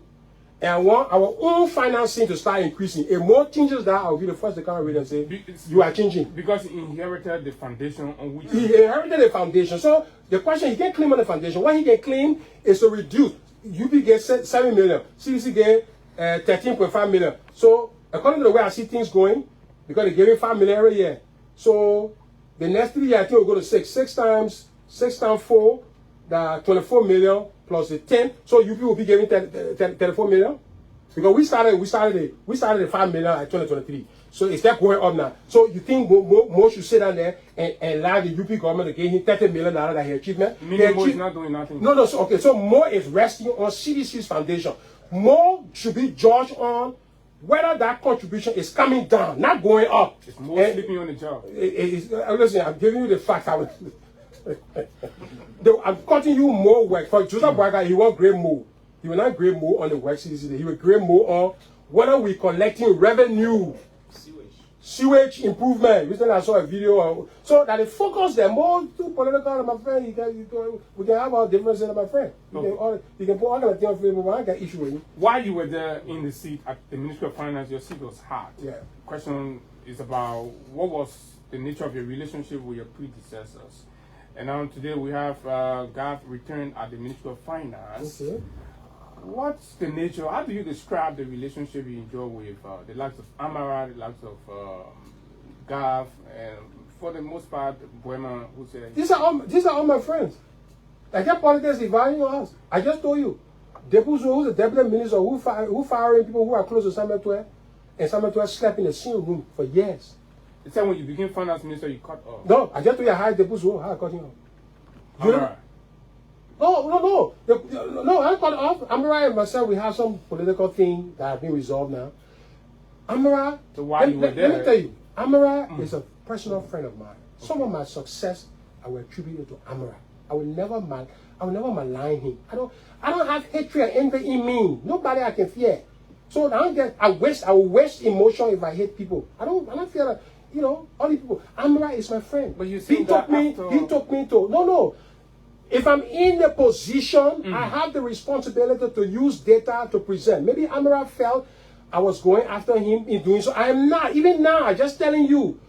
and I want our own financing to start increasing. If more changes that, I'll be the first to come and say, you are changing. Because he inherited the foundation on which... He inherited the foundation. So the question, he can't claim on the foundation. What he can claim is to reduce. UP gets 7 million. CDC get 13.5 million. So according to the way I see things going, because they gave me 5 million every year. So the next 3 years, I think we'll go to 6. 6 times 4, that's 24 million plus the 10. So UP will be giving 34 million. Because we started at 5 million at 2023. So it's not going up now. So you think Mo should sit down there and allow the UP government to give him $30 million that he achievement? Mo is not doing nothing. No. So, okay. So Mo is resting on CDC's foundation. Mo should be judged on whether that contribution is coming down, not going up. It's Mo sleeping on the job. Listen, I'm giving you the facts. I'm cutting you more work. For Joseph Braga, he won't grade Mo. He will not grade Mo on the work CDC. He will grade Mo on whether we're collecting revenue. Sewage improvement. Recently I saw a video. So that the focus there more too political, my friend. We can have our differences, my friend. You can put all kind of things on Facebook, I got issue with you. While you were there in the seat at the Ministry of Finance, your seat was hot. Yeah. Question is about what was the nature of your relationship with your predecessors. And now today we have Gav returned at the Ministry of Finance. Okay. What's the nature? How do you describe the relationship you enjoy with the likes of Amara, the likes of Gav, and for the most part, Buema, who said these are all my friends. Like that politics dividing your house. I just told you. Depuzo, who's the deputy minister, who firing people who are close to Samuel Tweh, and Samuel Tweh slept in the same room for years. The time when you became finance minister, you cut off. No, I just told you I hired Depuzo. How I cut him off? Amara. No, I cut off. Amara and myself, we have some political thing that have been resolved now. Amara, so while you were there, let me tell you, Amara is a personal friend of mine. Some of my success I will attribute it to Amara. I will never malign him. I don't have hatred and envy in me. Nobody I can fear. So I will waste emotion if I hate people. I don't fear that, all these people. Amara is my friend. But you he took me to no. If I'm in the position, I have the responsibility to use data to present. Maybe Amara felt I was going after him in doing so. I am not. Even now, I'm just telling you,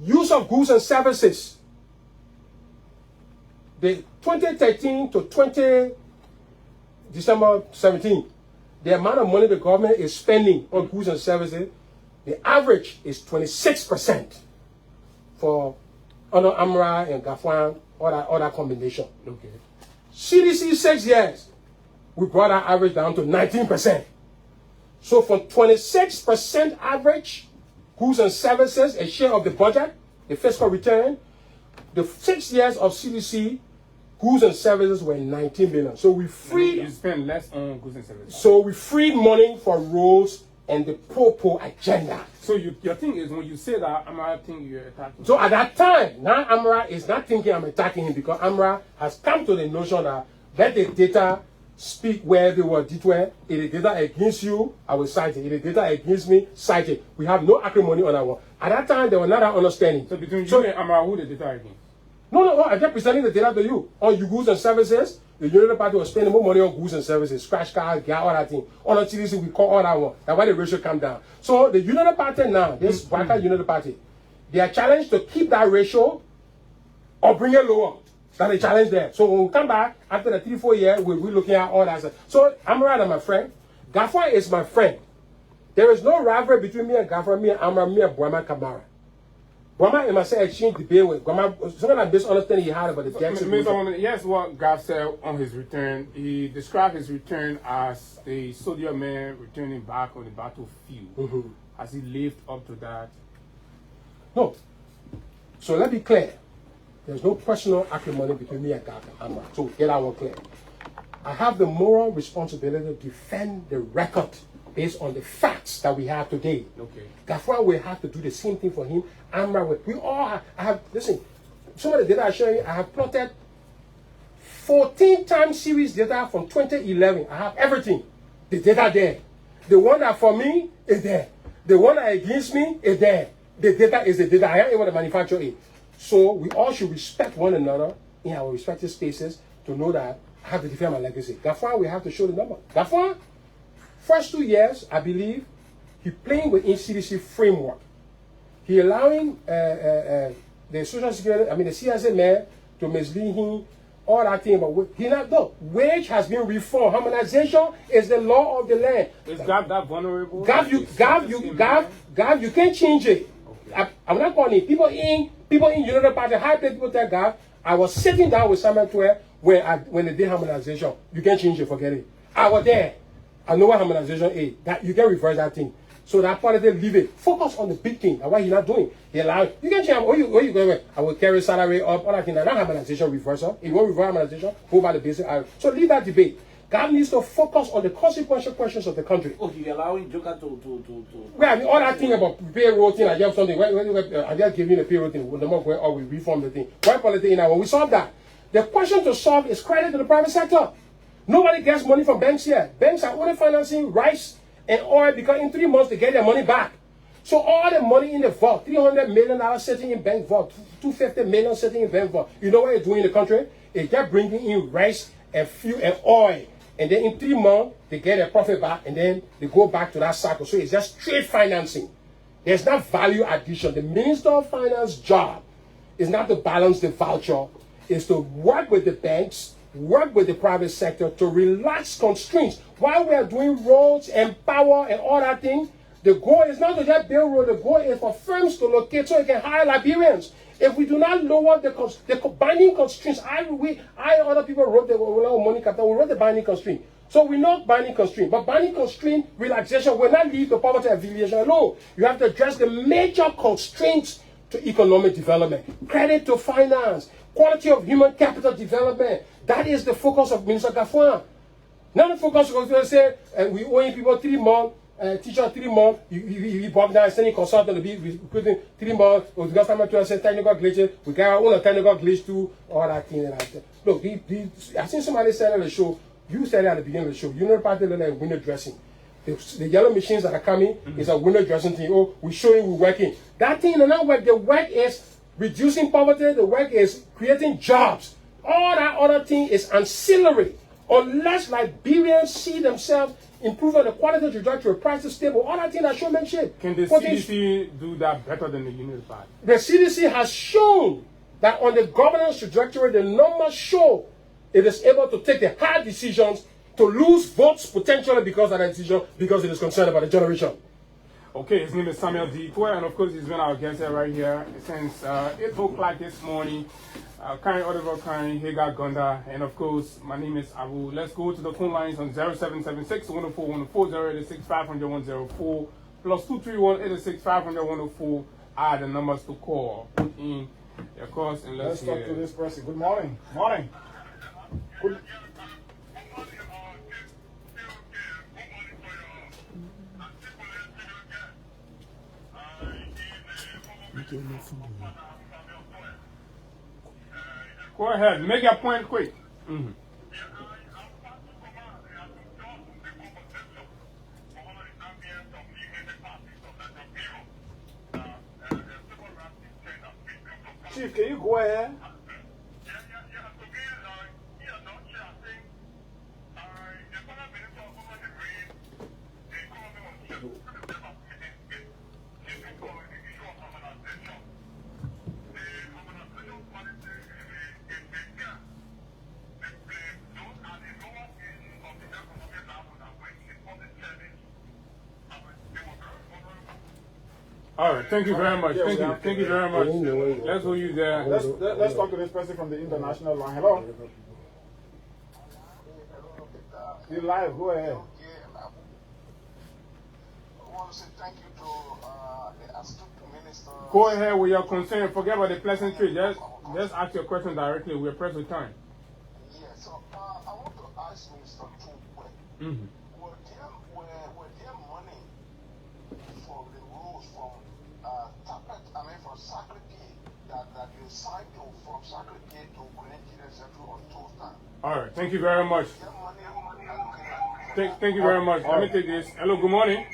use of goods and services. The 2013 to December 17, the amount of money the government is spending on goods and services, the average is 26% for Amara and Gafwan. Or that combination. Okay. CDC 6 years, we brought our average down to 19%. So from 26% average, goods and services, a share of the budget, the fiscal return, the 6 years of CDC, goods and services were 19 billion. So we freed. You spend less on goods and services. So we freed money for roads and the pro agenda. So your thing is when you say that, Amara think you're attacking. So at that time, now Amara is not thinking I'm attacking him because Amara has come to the notion that let the data speak where they were Tweh. If the data against you, I will cite it. If the data against me, cite it. We have no acrimony on that one. At that time, there was not an understanding. So between you and Amara, who the data against? No, I'm just presenting the data to you. On your goods and services, the United Party was spending more money on goods and services, scratch cards, all that thing. On the TDC, we call all that one. That's why the ratio come down. So the United Party now, this Black United Party, they are challenged to keep that ratio or bring it lower. That's the challenge there. So when we come back after the 3-4 years, we're looking at all that stuff. So Amara is my friend. Gafwa is my friend. There is no rivalry between me and Gafwa, me and Amara, me and Buema Kamara. Buema and myself exchange debate with Buema. Something like this understanding he had about the deaths. Yes, what Gav said on his return. He described his return as a soldier man returning back on the battlefield. Has he lived up to that? No. So let's be clear. There's no personal acrimony between me and Gav and Amara. So get that one clear. I have the moral responsibility to defend the record based on the facts that we have today. Okay. Gafwa will have to do the same thing for him. Amra will. We all have, listen, some of the data I show you, I have plotted 14 time series data from 2011. I have everything. The data there. The one that for me is there. The one that against me is there. The data is the data. I am able to manufacture it. So we all should respect one another in our respective spaces to know that I have to defend my legacy. Gafwa, we have to show the number. Gafwa, first 2 years, I believe, he playing within CDC framework. He allowing the Social Security, the CSA man to mislead him all that thing about he not no. Wage has been reformed. Harmonization is the law of the land. Is God that vulnerable? Gav, you can't change it. Okay. I'm not calling it. People in United Party, high paid people tell Gav, I was sitting down with Samuel Tweh when they did harmonization. You can't change it, forget it. I was there. I know what harmonization is. That you can reverse that thing. So that politics leave it. Focus on the big thing. That's what he's not doing. He allows you can change. Where you going? I will carry salary up. All that thing. That harmonization reversal. If you want reverse harmonization, go by the basic. So leave that debate. God needs to focus on the consequential questions of the country. Okay, you're allowing Joker to. Well, I mean, all that thing about payroll thing, I just something. I just give you the payroll thing. The month where we reform the thing. Why politics now? When we solve that, the question to solve is credit to the private sector. Nobody gets money from banks here. Banks are only financing rice and oil because in 3 months they get their money back. So all the money in the vault, $300 million sitting in bank vault, $250 million sitting in bank vault. You know what it's doing in the country? It's just bringing in rice and fuel and oil. And then in 3 months, they get their profit back, and then they go back to that cycle. So it's just trade financing. There's not value addition. The Minister of Finance job is not to balance the voucher. It's to work with the banks, work with the private sector to relax constraints. While we are doing roads and power and all that thing, the goal is not to just build roads. The goal is for firms to locate so they can hire Liberians. If we do not lower the binding constraints, I other people wrote the money capital, we wrote the binding constraint. So we know binding constraint, but binding constraint relaxation will not lead to poverty alleviation alone. You have to address the major constraints to economic development, credit to finance, quality of human capital development. That is the focus of Minister Gafuan. Now the focus is to say we owing people 3 months. Teacher 3 months, you bought down sending consultant to be recruiting 3 months, or because time to say technical glitches, we got our own technical glitch too, all that thing and that. Look, I seen somebody said on the show, you said it at the beginning of the show, United Party look like window dressing. The yellow machines that are coming is a window dressing thing. Oh, we're showing we're working. That thing and that work, the work is reducing poverty, the work is creating jobs. All that other thing is ancillary. Unless Liberians see themselves improving the quality trajectory, prices stable, all that thing that show mentioned. Can the CDC do that better than the United Party? The CDC has shown that on the governance trajectory, the numbers show it is able to take the hard decisions to lose votes potentially because of that decision, because it is concerned about the generation. Okay, his name is Samuel D. Tweh, and of course he's been our guest here right here since 8 o'clock this morning. Karen Oliver, Karen Hagar Gonda, and of course my name is Abu. Let's go to the phone lines on 0776 104 104 086 500 104 plus 231 886 500 104 are the numbers to call. Put in your calls and let's talk to this person. Good morning. Morning. Good. Go ahead, make your point quick. Chief, can you go ahead? All right, thank you very much. Thank you very much. Let's hold you there. Let's talk to this person from the international line. Hello. You're live. Go ahead. I want to say thank you to the astute minister. Go ahead with your concern. Forget about the pleasantry. Just ask your question directly. We're pressed with time. Yeah, so I want to ask Minister Tweh. Were there money for the rules from from Sacred that they signed from Sacred to Nigeria Central on Tuesday? All right, thank you very much. Thank you very much. Let me take this. Hello, good morning.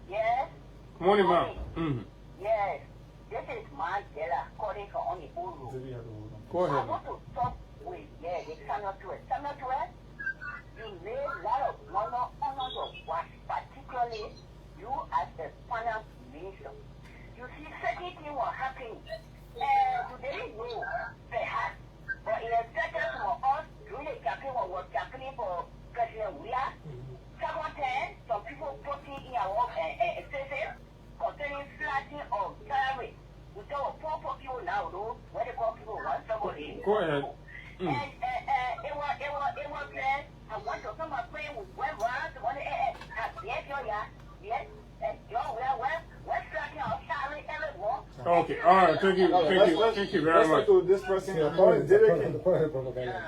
Yes. Good morning, ma'am. Yes. This is Mandela calling from Oniburu. Go ahead. I want to talk with the Samuel Tweh. Samuel Tweh, you made a lot of honors of what, particularly you as the finance minister. You see, certain things were happening. You didn't know, perhaps, but in a certain slashing of terrorists. We saw poor people now, though, what they call people want somebody. Go ahead. And it was there. I want to come and pray with one word. Yes, yes. We're slashing our salary everyone. Okay, all right, thank you very much. Let's talk to this person. Yeah, Morning, Derek. the point of propaganda.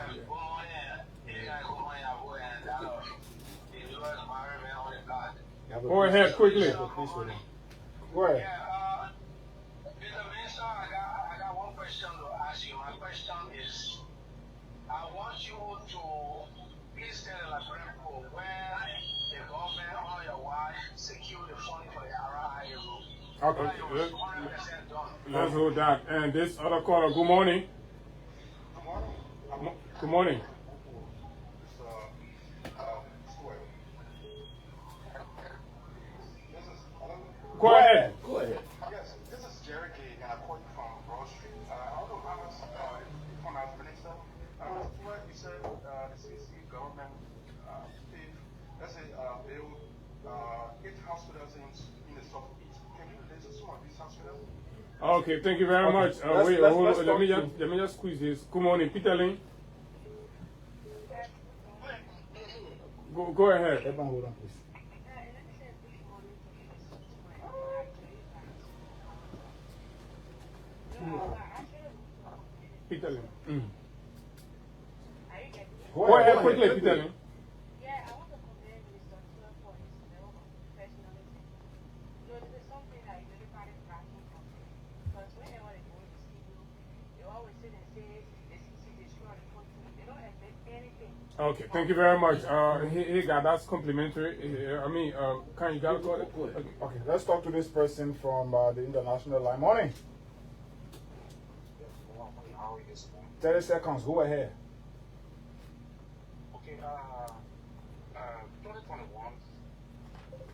Go ahead, quickly. Go ahead. Mr. Minister, I got one question to ask you. My question is, I want you to please tell the Liberian people where the government or your wife secure the funding for the RIA. Okay, 100% done. let's hold that. And this other caller, good morning. Good morning. Good morning. Go ahead. Go ahead. Yes, this is Jerry Gay, and I'm calling from Broad Street. I don't know how much from our minister. Mr. Tweh, you said the CC government paid, let's say, build 8 hospitals in the southeast. Can you list some of these hospitals? Okay, thank you very much. Let me just squeeze this. Good morning, Peter Lynn. Go ahead. Everyone hold on, please. Peter Lynn. Go ahead quickly, Peter Lynn. Yeah, I want to commend Mr. Tweh for his professionalism. So this is something that is very practical from him. Because whenever they go to see you, they always sit and say, the CC destroy the country. They don't admit anything. Okay, thank you very much. Hey, God, that's complimentary. Can you got to call it? Okay, let's talk to this person from the international line. Morning. How are you this morning? 30 seconds. Go ahead. Okay, 2021,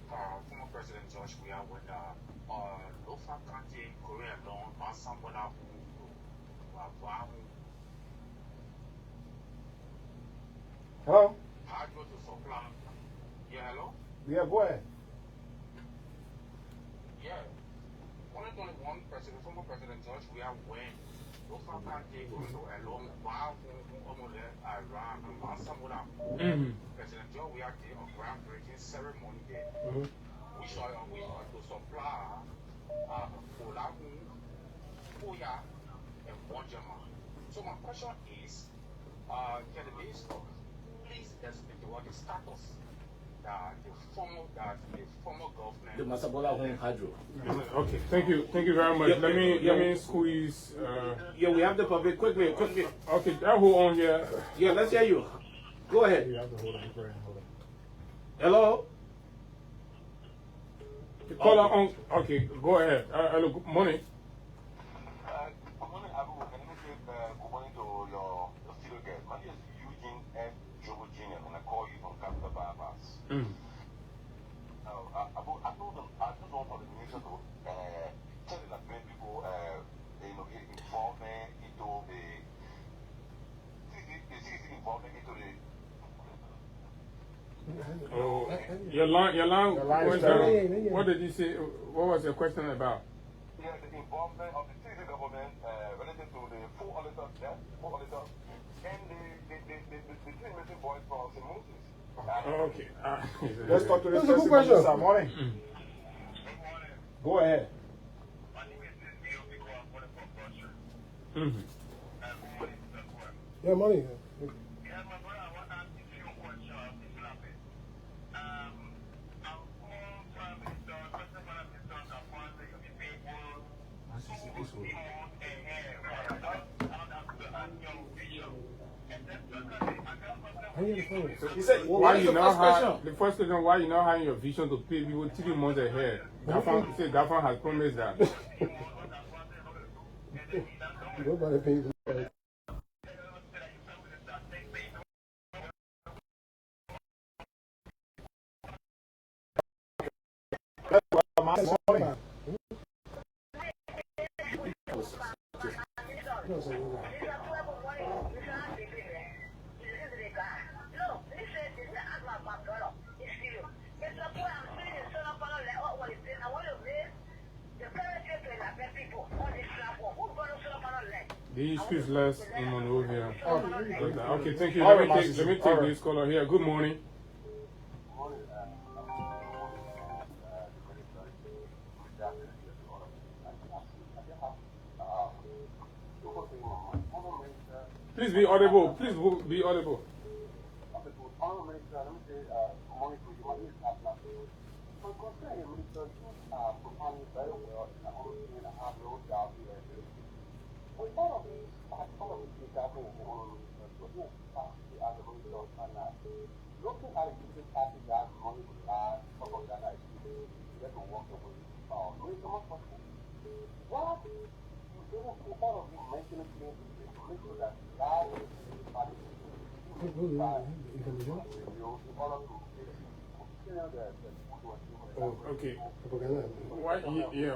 former President George Weah with Lofa County, Korea alone, Masambola, Hello? I go to supply. Yeah, hello? Yeah, go ahead. Yeah. 2021, former President George Weah went. Lofa County, Korea alone, Iran, Masambola. President George Weah did a groundbreaking ceremony there. We shall to supply Olahu, Koya, and Wonjama. So my question is, can the minister please explain to what the status that the former government, The Masabola Home Hydro. Okay, thank you very much. Let me squeeze. Yeah, we have the public. Quickly. Okay, that who on here? Yeah, let's hear you. Go ahead. You have to hold on. Go ahead, hold on. Hello? The caller on. Okay, go ahead. Hello, good morning. good morning, Abu. Can you say good morning to your studio guest? My name is Eugene F. Joe Jr., and I call you from Capital Barbas. Abu, I just want for the minister to tell the Liberian people, involvement into the CCC involvement into the. Oh, your line went is down. down. What did you say? What was your question about? Yeah, the involvement of the CCC government related to the full auditor, and the three missing boys from St. Moses. Okay. Let's talk to this That's a good person. question. Morning. Go ahead. My name is Cynthia Biko. I'm calling from Broad Street. Good morning, Mr. Tweh. Yeah, money. Yeah, my brother, I want to ask you a few questions. This is happening. Our former Prime Minister, President Prime Minister, appointed the people who own a hair. How that's the annual vision. And then, secondly, I got How you on the phone? He said, Why what is you the now first question? have the first question? Why you now having your vision to pay people 3 months ahead? Gafan has promised that. Nobody pays. Morning. The issue is less in Monrovia. Okay, thank you. All Let right, me Master. take All right. this caller here. Good morning. Please be audible. Please be audible. Looking at the different parties that money to buy, some of that I see, you get to walk away. What you didn't see all of you mentioning things to make sure that God is the party in order to continue the Okay.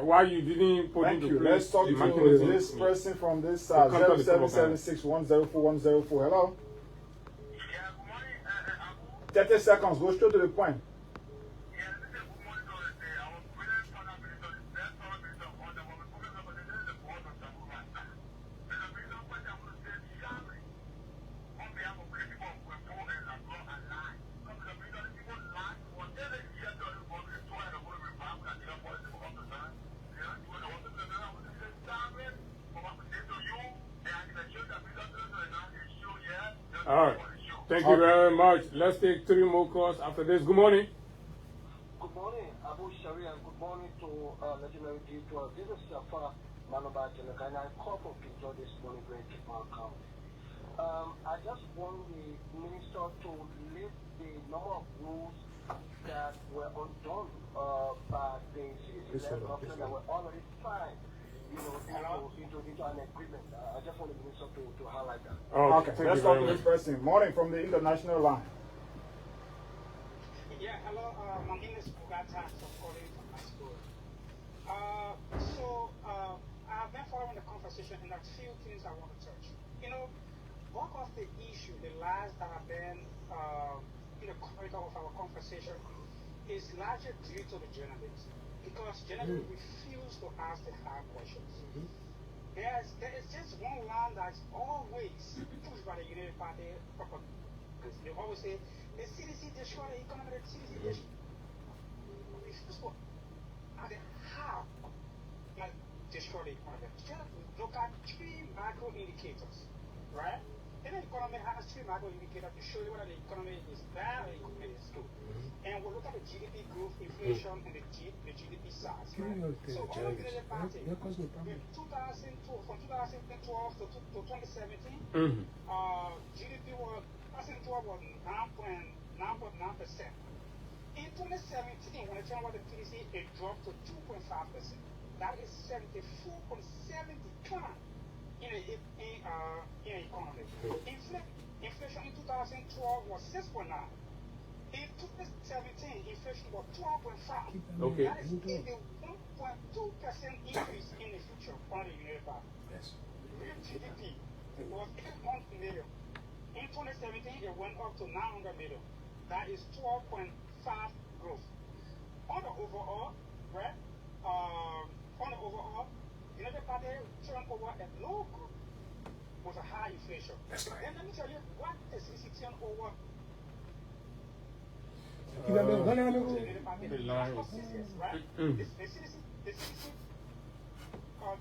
Why you didn't put Thank into you. place Let's talk the to mechanism? this person from this The contact is 0776104104. Hello? 30 seconds. Go straight to the point. All right. Thank you very much. Let's take 3 more calls after this. Good morning. Good morning, Abu Shari, and good morning to legendary D12. This is Safa Manoba Jenaka, and I called for Pinto this morning, Great Kitman County. I just want the minister to list the number of rules that were undone by the CDC government that were already signed, into an agreement. I just want the minister to highlight that. Okay, let's talk to this person. Morning from the international line. Yeah, hello, my name is Bugata, I'm calling from my school. I've been following the conversation, and there's a few things I want to touch. One of the issue, the lies that have been in the corridor of our conversation is largely due to the journalists, because journalists refuse to ask the hard questions. There is just one line that's always pushed by the United Party. They always say, the CDC destroyed the economy, the CDC destroyed. Refuse to ask how destroy the economy. Just look at 3 macro indicators, right? And the economy has 3 macro indicators to show you whether the economy is bad or the economy is good. And we'll look at the GDP growth, inflation, and the GDP size. Right? So all of the party, from 2012 to 2017, GDP was 2012 was 9.9%. In 2017, when it turned out the PDC, it dropped to 2.5%. That is 74.7 decline in the economy. Inflation in 2012 was 6.9. In 2017, inflation was 12.5. Okay. That is a 1.2% increase in the future on the United Party. Yes. Real GDP was 800 million. In 2017, it went up to 900 million. That is 12.5 growth. On the overall, right? United Party turned over a low group with a high inflation. That's right. And let me tell you what the CDC turned over. United Party in the last 6 years, right? The CDC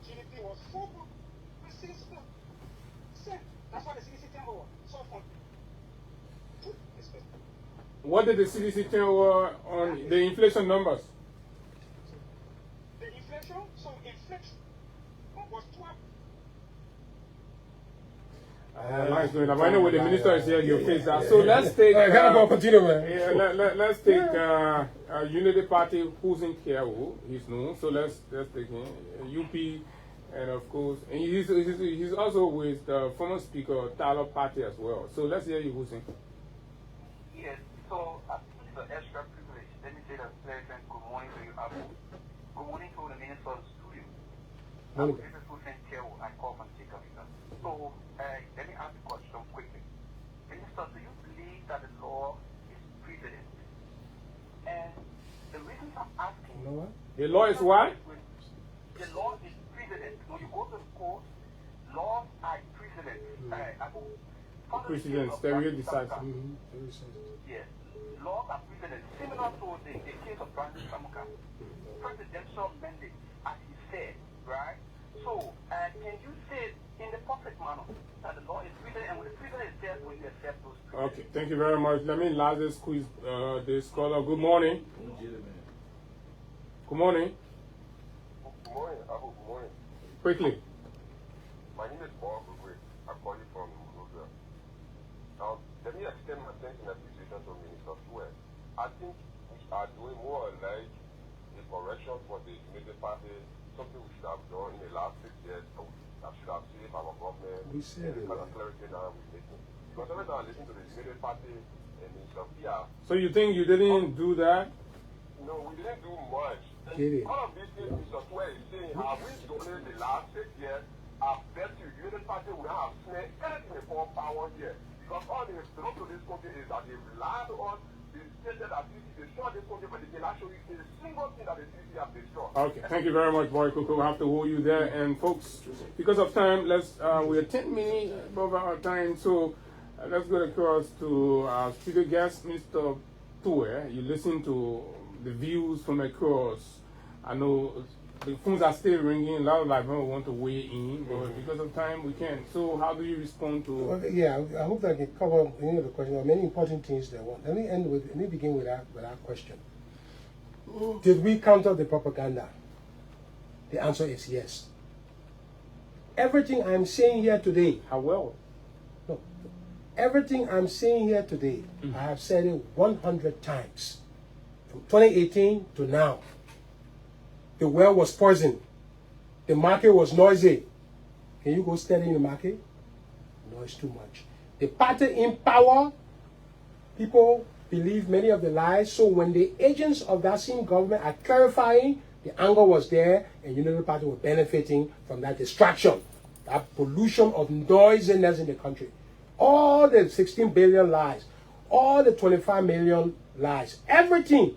GDP was 4.6%. That's what the CDC turned over. So from What did the CDC tell on the inflation numbers? The inflation, so inflation was 12. I know when the minister is here, you face that. So let's take. Continue, man. Yeah, let's take Unity Party who's in Kiawu. He's known. So let's take him. UP, and of course, and he's also with the former speaker Tyler Party as well. So let's hear you, Hussein. Yes, so it's an extra privilege. Let me say that pleasant good morning to you, Abu. Good morning to the minister of the studio. This is Hussein Tewo. I call from Chicago. So let me ask the question quickly. Minister, do you believe that the law is precedent? And the reason I'm asking... The law is what? The law is precedent. When you go to the court, laws are precedent. Precedent, stereo decides. Yes. Laws are precedent, similar to the case of Brandon Samuka. Presidential mandate, as he said, right? So, can you say in the perfect manner that the law is precedent, and when the precedent is there, will you accept those precedents? Okay, thank you very much. Let me last this quiz, this caller. Good morning. Good morning. Good morning, Abu. Good morning. Quickly. My name is Bob Gugwe. I'm calling from Liberia. Now, let me extend my thanks and appreciation to Minister Tweh. I think we are doing more or less a correction for the United Party, something we should have done in the last 6 years, and we should have saved our government. We said it. The kind of clarity now we're making. Because every time I listen to the United Party and Minister Pia, So you think you didn't do that? no, we didn't do much. Get it. All of these things Mr. Tweh is saying, have we done in the last 6 years? I bet you the United Party will not have spent anything before power here. Because all they have done to this country is that they rely on the stated that they destroy this country, but they cannot show you a single thing that the CC have destroyed. Okay, thank you very much, Boy Coco. We'll have to hold you there. And folks, because of time, we're 10 minutes above our time, so let's go across to our speaker guest, Mr. Tweh. You listen to the views from across. I know the phones are still ringing. A lot of live want to weigh in, but because of time, we can't. So how do you respond to? Well, yeah, I hope that I can cover any of the questions. There are many important things that want. Let me begin with that question. Did we counter the propaganda? The answer is yes. Everything I'm saying here today, How well? no, everything I'm saying here today, I have said it 100 times. From 2018 to now. The well was poisoned. The market was noisy. Can you go study in the market? No, it's too much. The party in power, people believe many of the lies. So when the agents of that same government are clarifying, the anger was there, and United Party were benefiting from that distraction, that pollution of noisiness in the country. All the 16 billion lies, all the 25 million lies, everything.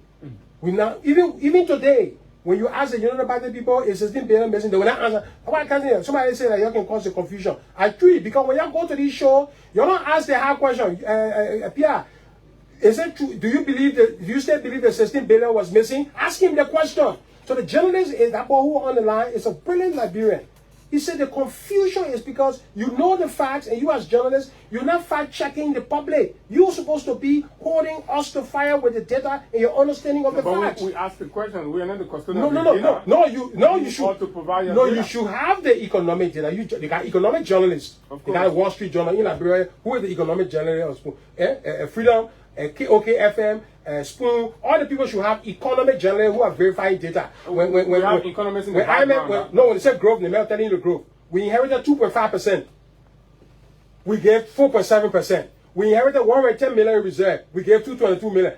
We now, even today, when you ask the United Party people, is 16 billion missing, they will not answer. Why can't you? Somebody say that you can cause the confusion. I agree, because when you go to this show, you're not asked the hard question. Pierre, is it true? Do you still believe the 16 billion was missing? Ask him the question. So the journalist is that boy who on the line is a brilliant Liberian. He said the confusion is because you know the facts, and you as journalists, you're not fact-checking the public. You're supposed to be holding us to fire with the data and your understanding of the facts. We ask the question. We are not the custodian. You should to provide your you data. should have the economic data. They got economic journalists. Of They got a Wall Street Journal in Liberia. Who is the economic journalist? Freedom, KOKFM, Spoon. All the people should have economic journalists who are verifying data. When economists in the background. When they said growth, they are telling you the growth. We inherited 2.5%. We gave 4.7%. We inherited 110 million reserve. We gave 222 million.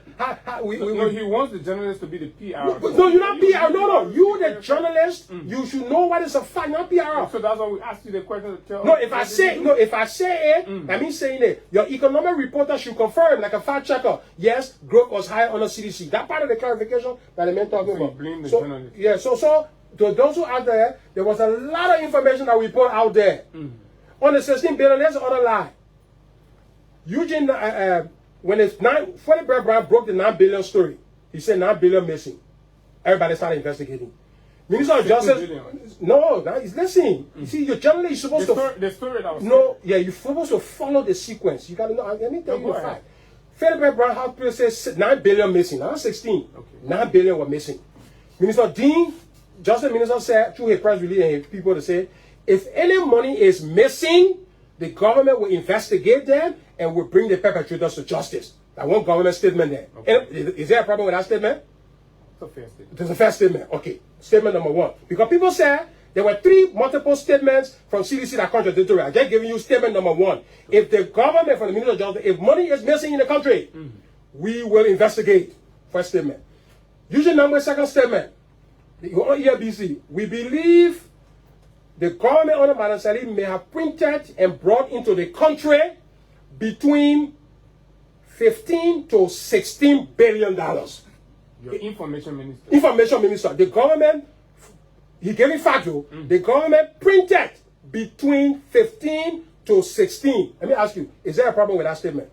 He wants the journalist to be the PR. No, you're not PR. No. You, the journalist, you should know what is a fact, not PR. So that's why we asked you the question to tell. No, if I say it, I mean saying it. Your economic reporter should confirm, like a fact checker. Yes, growth was higher under CDC. That part of the clarification that I meant talking about. Blame the journalist. Yeah. So to those who are there was a lot of information that we put out there on the 16 billion. That's another lie. Eugene, when Freddie Brown broke the 9 billion story, he said 9 billion missing. Everybody started investigating. Minister of Justice, listen. You see, your journalist is supposed the story that was you're supposed to follow the sequence. You got to know. Let me tell you the fact. Freddie Brown Hospital says 9 billion missing, not 16. Okay. 9 billion were missing. Minister Dean, Justice Minister said through a press release and people to say, if any money is missing, the government will investigate them and will bring the perpetrators to justice. That one government statement there. Okay. Is there a problem with that statement? It's a fair statement. It's a fair statement. Okay. Statement number one. Because people said there were 3 multiple statements from CDC that contradictory. I'm just giving you statement number one. If the government, from the Minister of Justice, if money is missing in the country, we will investigate. First statement. Usually number second statement. On ERBC, we believe the government under Madam Salim may have printed and brought into the country between $15 to $16 billion. Your information minister. Information minister. The government, he gave it fact though, the government printed between $15 to 16. Let me ask you, is there a problem with that statement?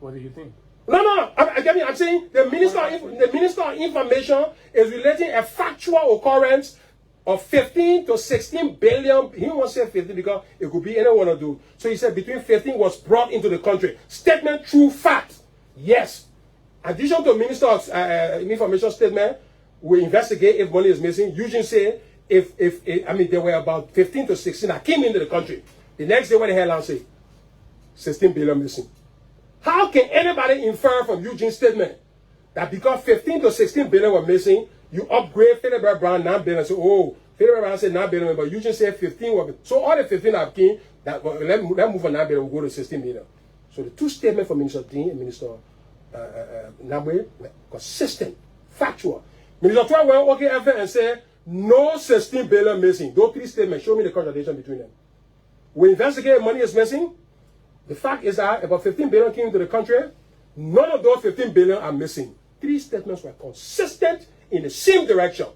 What do you think? No. I'm saying the Minister of Information is relating a factual occurrence of 15 to 16 billion. He won't say 15 because it could be any one of those. So he said between 15 was brought into the country. Statement, true fact. Yes. Addition to Minister of Information statement, we investigate if money is missing. Eugene say if there were about 15 to 16 that came into the country. The next day, what the hell I say? 16 billion missing. How can anybody infer from Eugene's statement that because 15 to 16 billion were missing, you upgrade Philip Brown 9 billion and say, oh, Philip Brown said 9 billion, but Eugene said 15 were missing. So all the 15 that came, let's move from 9 billion, we'll go to 16 billion. So the two statements from Minister Dean and Minister Nabwe, consistent, factual. Minister Tweh went okay and said, no 16 billion missing. Those three statements, show me the contradiction between them. We investigate money is missing. The fact is that about 15 billion came into the country. None of those 15 billion are missing. Three statements were consistent in the same direction.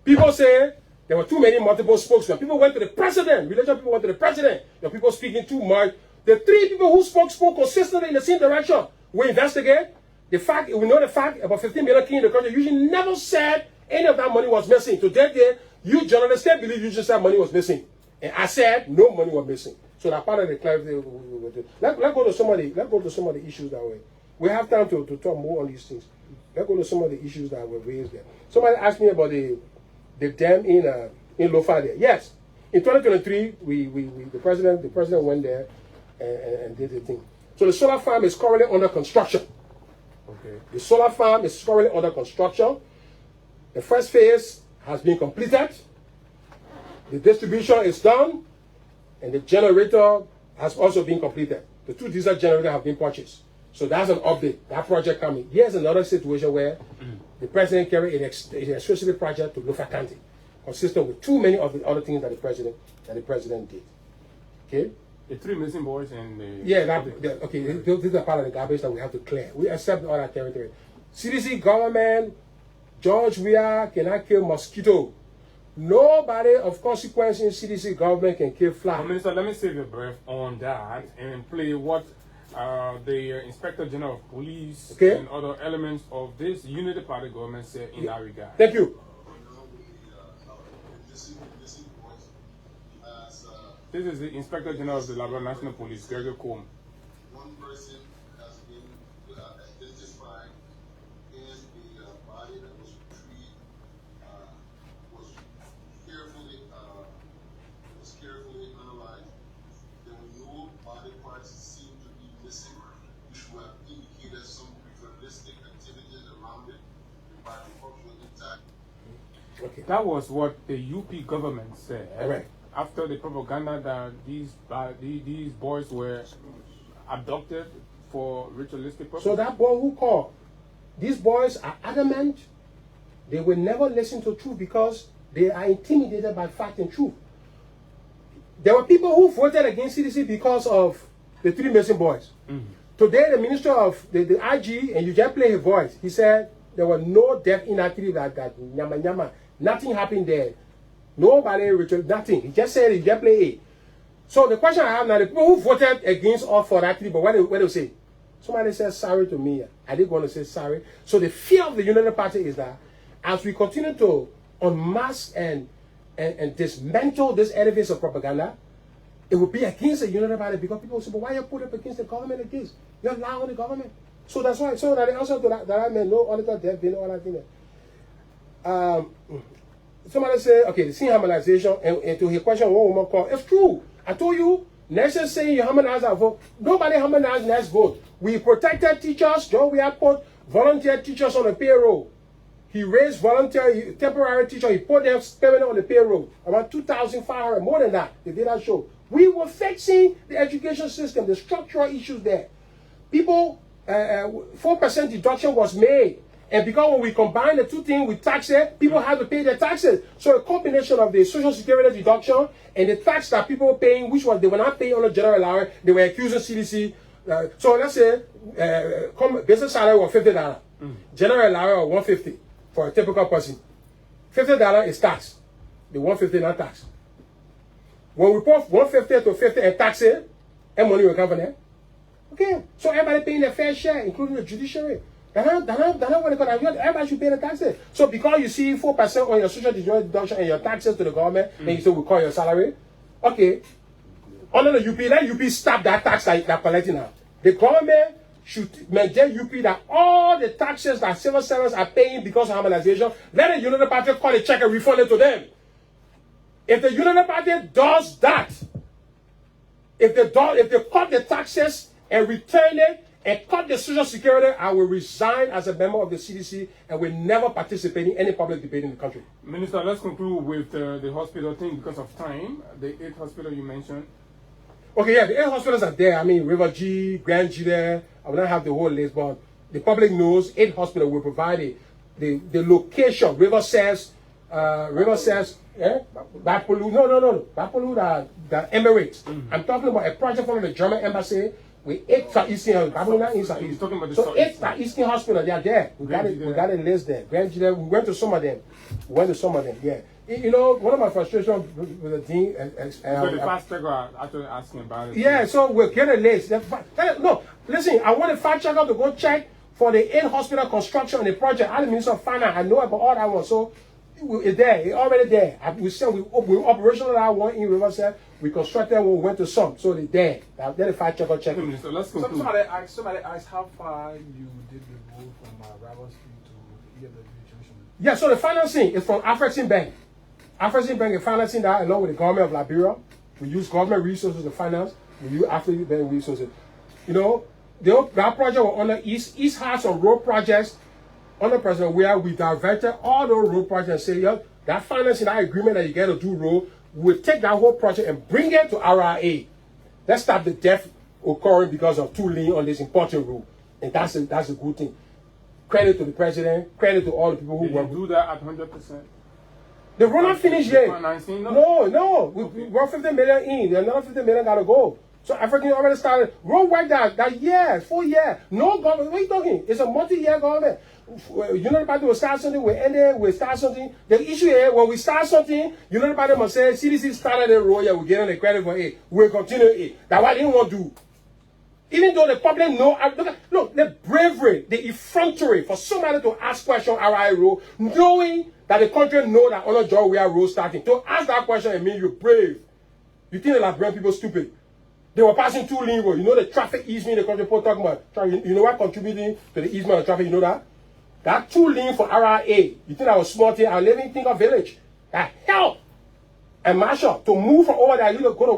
People say there were too many multiple spokesmen. People went to the president. Religious people went to the president. The people speaking too much. The three people who spoke consistently in the same direction. We investigate. We know the fact about 15 billion came into the country. Usually never said any of that money was missing. To that day, you journalists still believe you just said money was missing. And I said no money was missing. So that part of the clarity. Let's go to some of the issues that we have time to talk more on these things. Let's go to some of the issues that were raised there. Somebody asked me about the dam in Lofa there. Yes, in 2023, the president went there and did the thing. So the solar farm is currently under construction. Okay. The solar farm is currently under construction. The first phase has been completed. The distribution is done. And the generator has also been completed. The 2 diesel generators have been purchased. So that's an update. That project coming. Here's another situation where the president carried an exclusive project to Lofa County, consistent with too many of the other things that the president did. Okay? The 3 missing boys and the... Yeah, okay, this is part of the garbage that we have to clear. We accept all that territory. CDC, government, George Weah cannot kill mosquito. Nobody of consequence in CDC government can kill fly. Minister, let me save your breath on that and play what the Inspector General of Police and other elements of this Unity Party government said in that regard. Thank you. This is the Inspector General of the Liberia National Police, Gregory Combe. One person has been identified in the body that was retrieved, was carefully analyzed. There were no body parts seen to be missing, which would have indicated some ritualistic activities around it. The body parts were intact. Okay. That was what the UP government said. Right. After the propaganda that these boys were abducted for ritualistic purposes. So that boy who called, these boys are adamant. They will never listen to truth because they are intimidated by fact and truth. There were people who voted against CDC because of the 3 missing boys. Today, the minister of the IG, and you just play his voice, he said there was no death in that 3 that nyama nyama. Nothing happened there. Nobody ritual, nothing. He just said he just play A. So the question I have now, the people who voted against all for that 3, but what do they say? Somebody said sorry to me. I didn't want to say sorry. So the fear of the United Party is that as we continue to unmask and dismantle this edifice of propaganda, it will be against the United Party because people will say, but why you put up against the government against? You're allowing the government. So that's why. So that the answer to that I meant no auditor death, been all that thing. Somebody say, okay, the scene harmonization, and to his question, one woman called, it's true. I told you, Nation saying you harmonize our vote. Nobody harmonized next vote. We protected teachers. John, we have put volunteer teachers on the payroll. He raised volunteer, temporary teacher. He put them permanent on the payroll. Around 2,500, more than that. The data show. We were fixing the education system, the structural issues there. People, 4% deduction was made. And because when we combine the 2 things with taxes, people have to pay their taxes. So a combination of the social security deduction and the tax that people were paying, which was they were not paying on the general allowance, they were accusing CDC. So let's say business salary was $50. General allowance was $150 for a typical person. $50 is tax. The $150 not tax. When we put 150 to 50 and tax it, and money will come from there. Okay, so everybody paying their fair share, including the judiciary. Everybody should pay the taxes. So because you see 4% on your social deduction and your taxes to the government, and you say we call your salary, okay. Under the UP, let UP stop that tax that they're collecting now. The government should maintain UP that all the taxes that civil servants are paying because of harmonization, let the United Party call a check and refund it to them. If the United Party does that, if they cut the taxes and return it and cut the social security, I will resign as a member of the CDC and will never participate in any public debate in the country. Minister, let's conclude with the hospital thing because of time. The 8 hospital you mentioned. Okay, yeah, the 8 hospitals are there. I mean, River G, Grand G there. I will not have the whole list, but the public knows 8 hospitals will provide the location. River says, Bapolu, no. Bapolu, the Emirates. I'm talking about a project from the German embassy with 8 Eastern hospitals. He's talking about the so 8 Eastern hospitals, they are there. We got a list there. Grand G there. We went to some of them. Yeah. You know, one of my frustrations with the dean so the fast checker are actually asking about it. Yeah, so we'll get a list. No, listen, I want a fact checker to go check for the 8 hospital construction and the project. I'm the Minister of Finance. I know about all that one. So it's there. It's already there. We said we operational that one in Riverside. We constructed when we went to some. So they're there. Then the fact checker check. So let's conclude. Somebody asked how far you did the move from River Street to EFW Junction. Yeah, so the financing is from African Bank. African Bank is financing that along with the government of Liberia. We use government resources to finance. We use African Bank resources. You know, that project was under East. East has some road projects under President where we diverted all those road projects and say, yeah, that financing, that agreement that you get to do road, we'll take that whole project and bring it to RIA. Let's stop the death occurring because of too lean on this important road. And that's a good thing. Credit to the president, credit to all the people who work. Do that at 100%. The road not finished yet. No. Okay. We're 50 million in. Another 50 million gotta go. So African already started. Road work that year, 4 years. No government. What are you talking? It's a multi-year government. United Party will start something, we'll end it, we'll start something. The issue is when we start something, United Party must say, CDC started the road, yeah, we're getting the credit for it. We'll continue it. That's what they didn't want to do. Even though the public know, look, the bravery, the effrontery for somebody to ask question RIA road, knowing that the country know that on a job we are road starting. To ask that question, it means you're brave. You think the Liberian people stupid. They were passing too lean road. You know the traffic easement in the country, people talking about, you know what contributing to the easement of traffic, you know that? That too lean for RIA. You think that was small thing? I live in Tinker Village. That help and Marshall to move from over there, you go to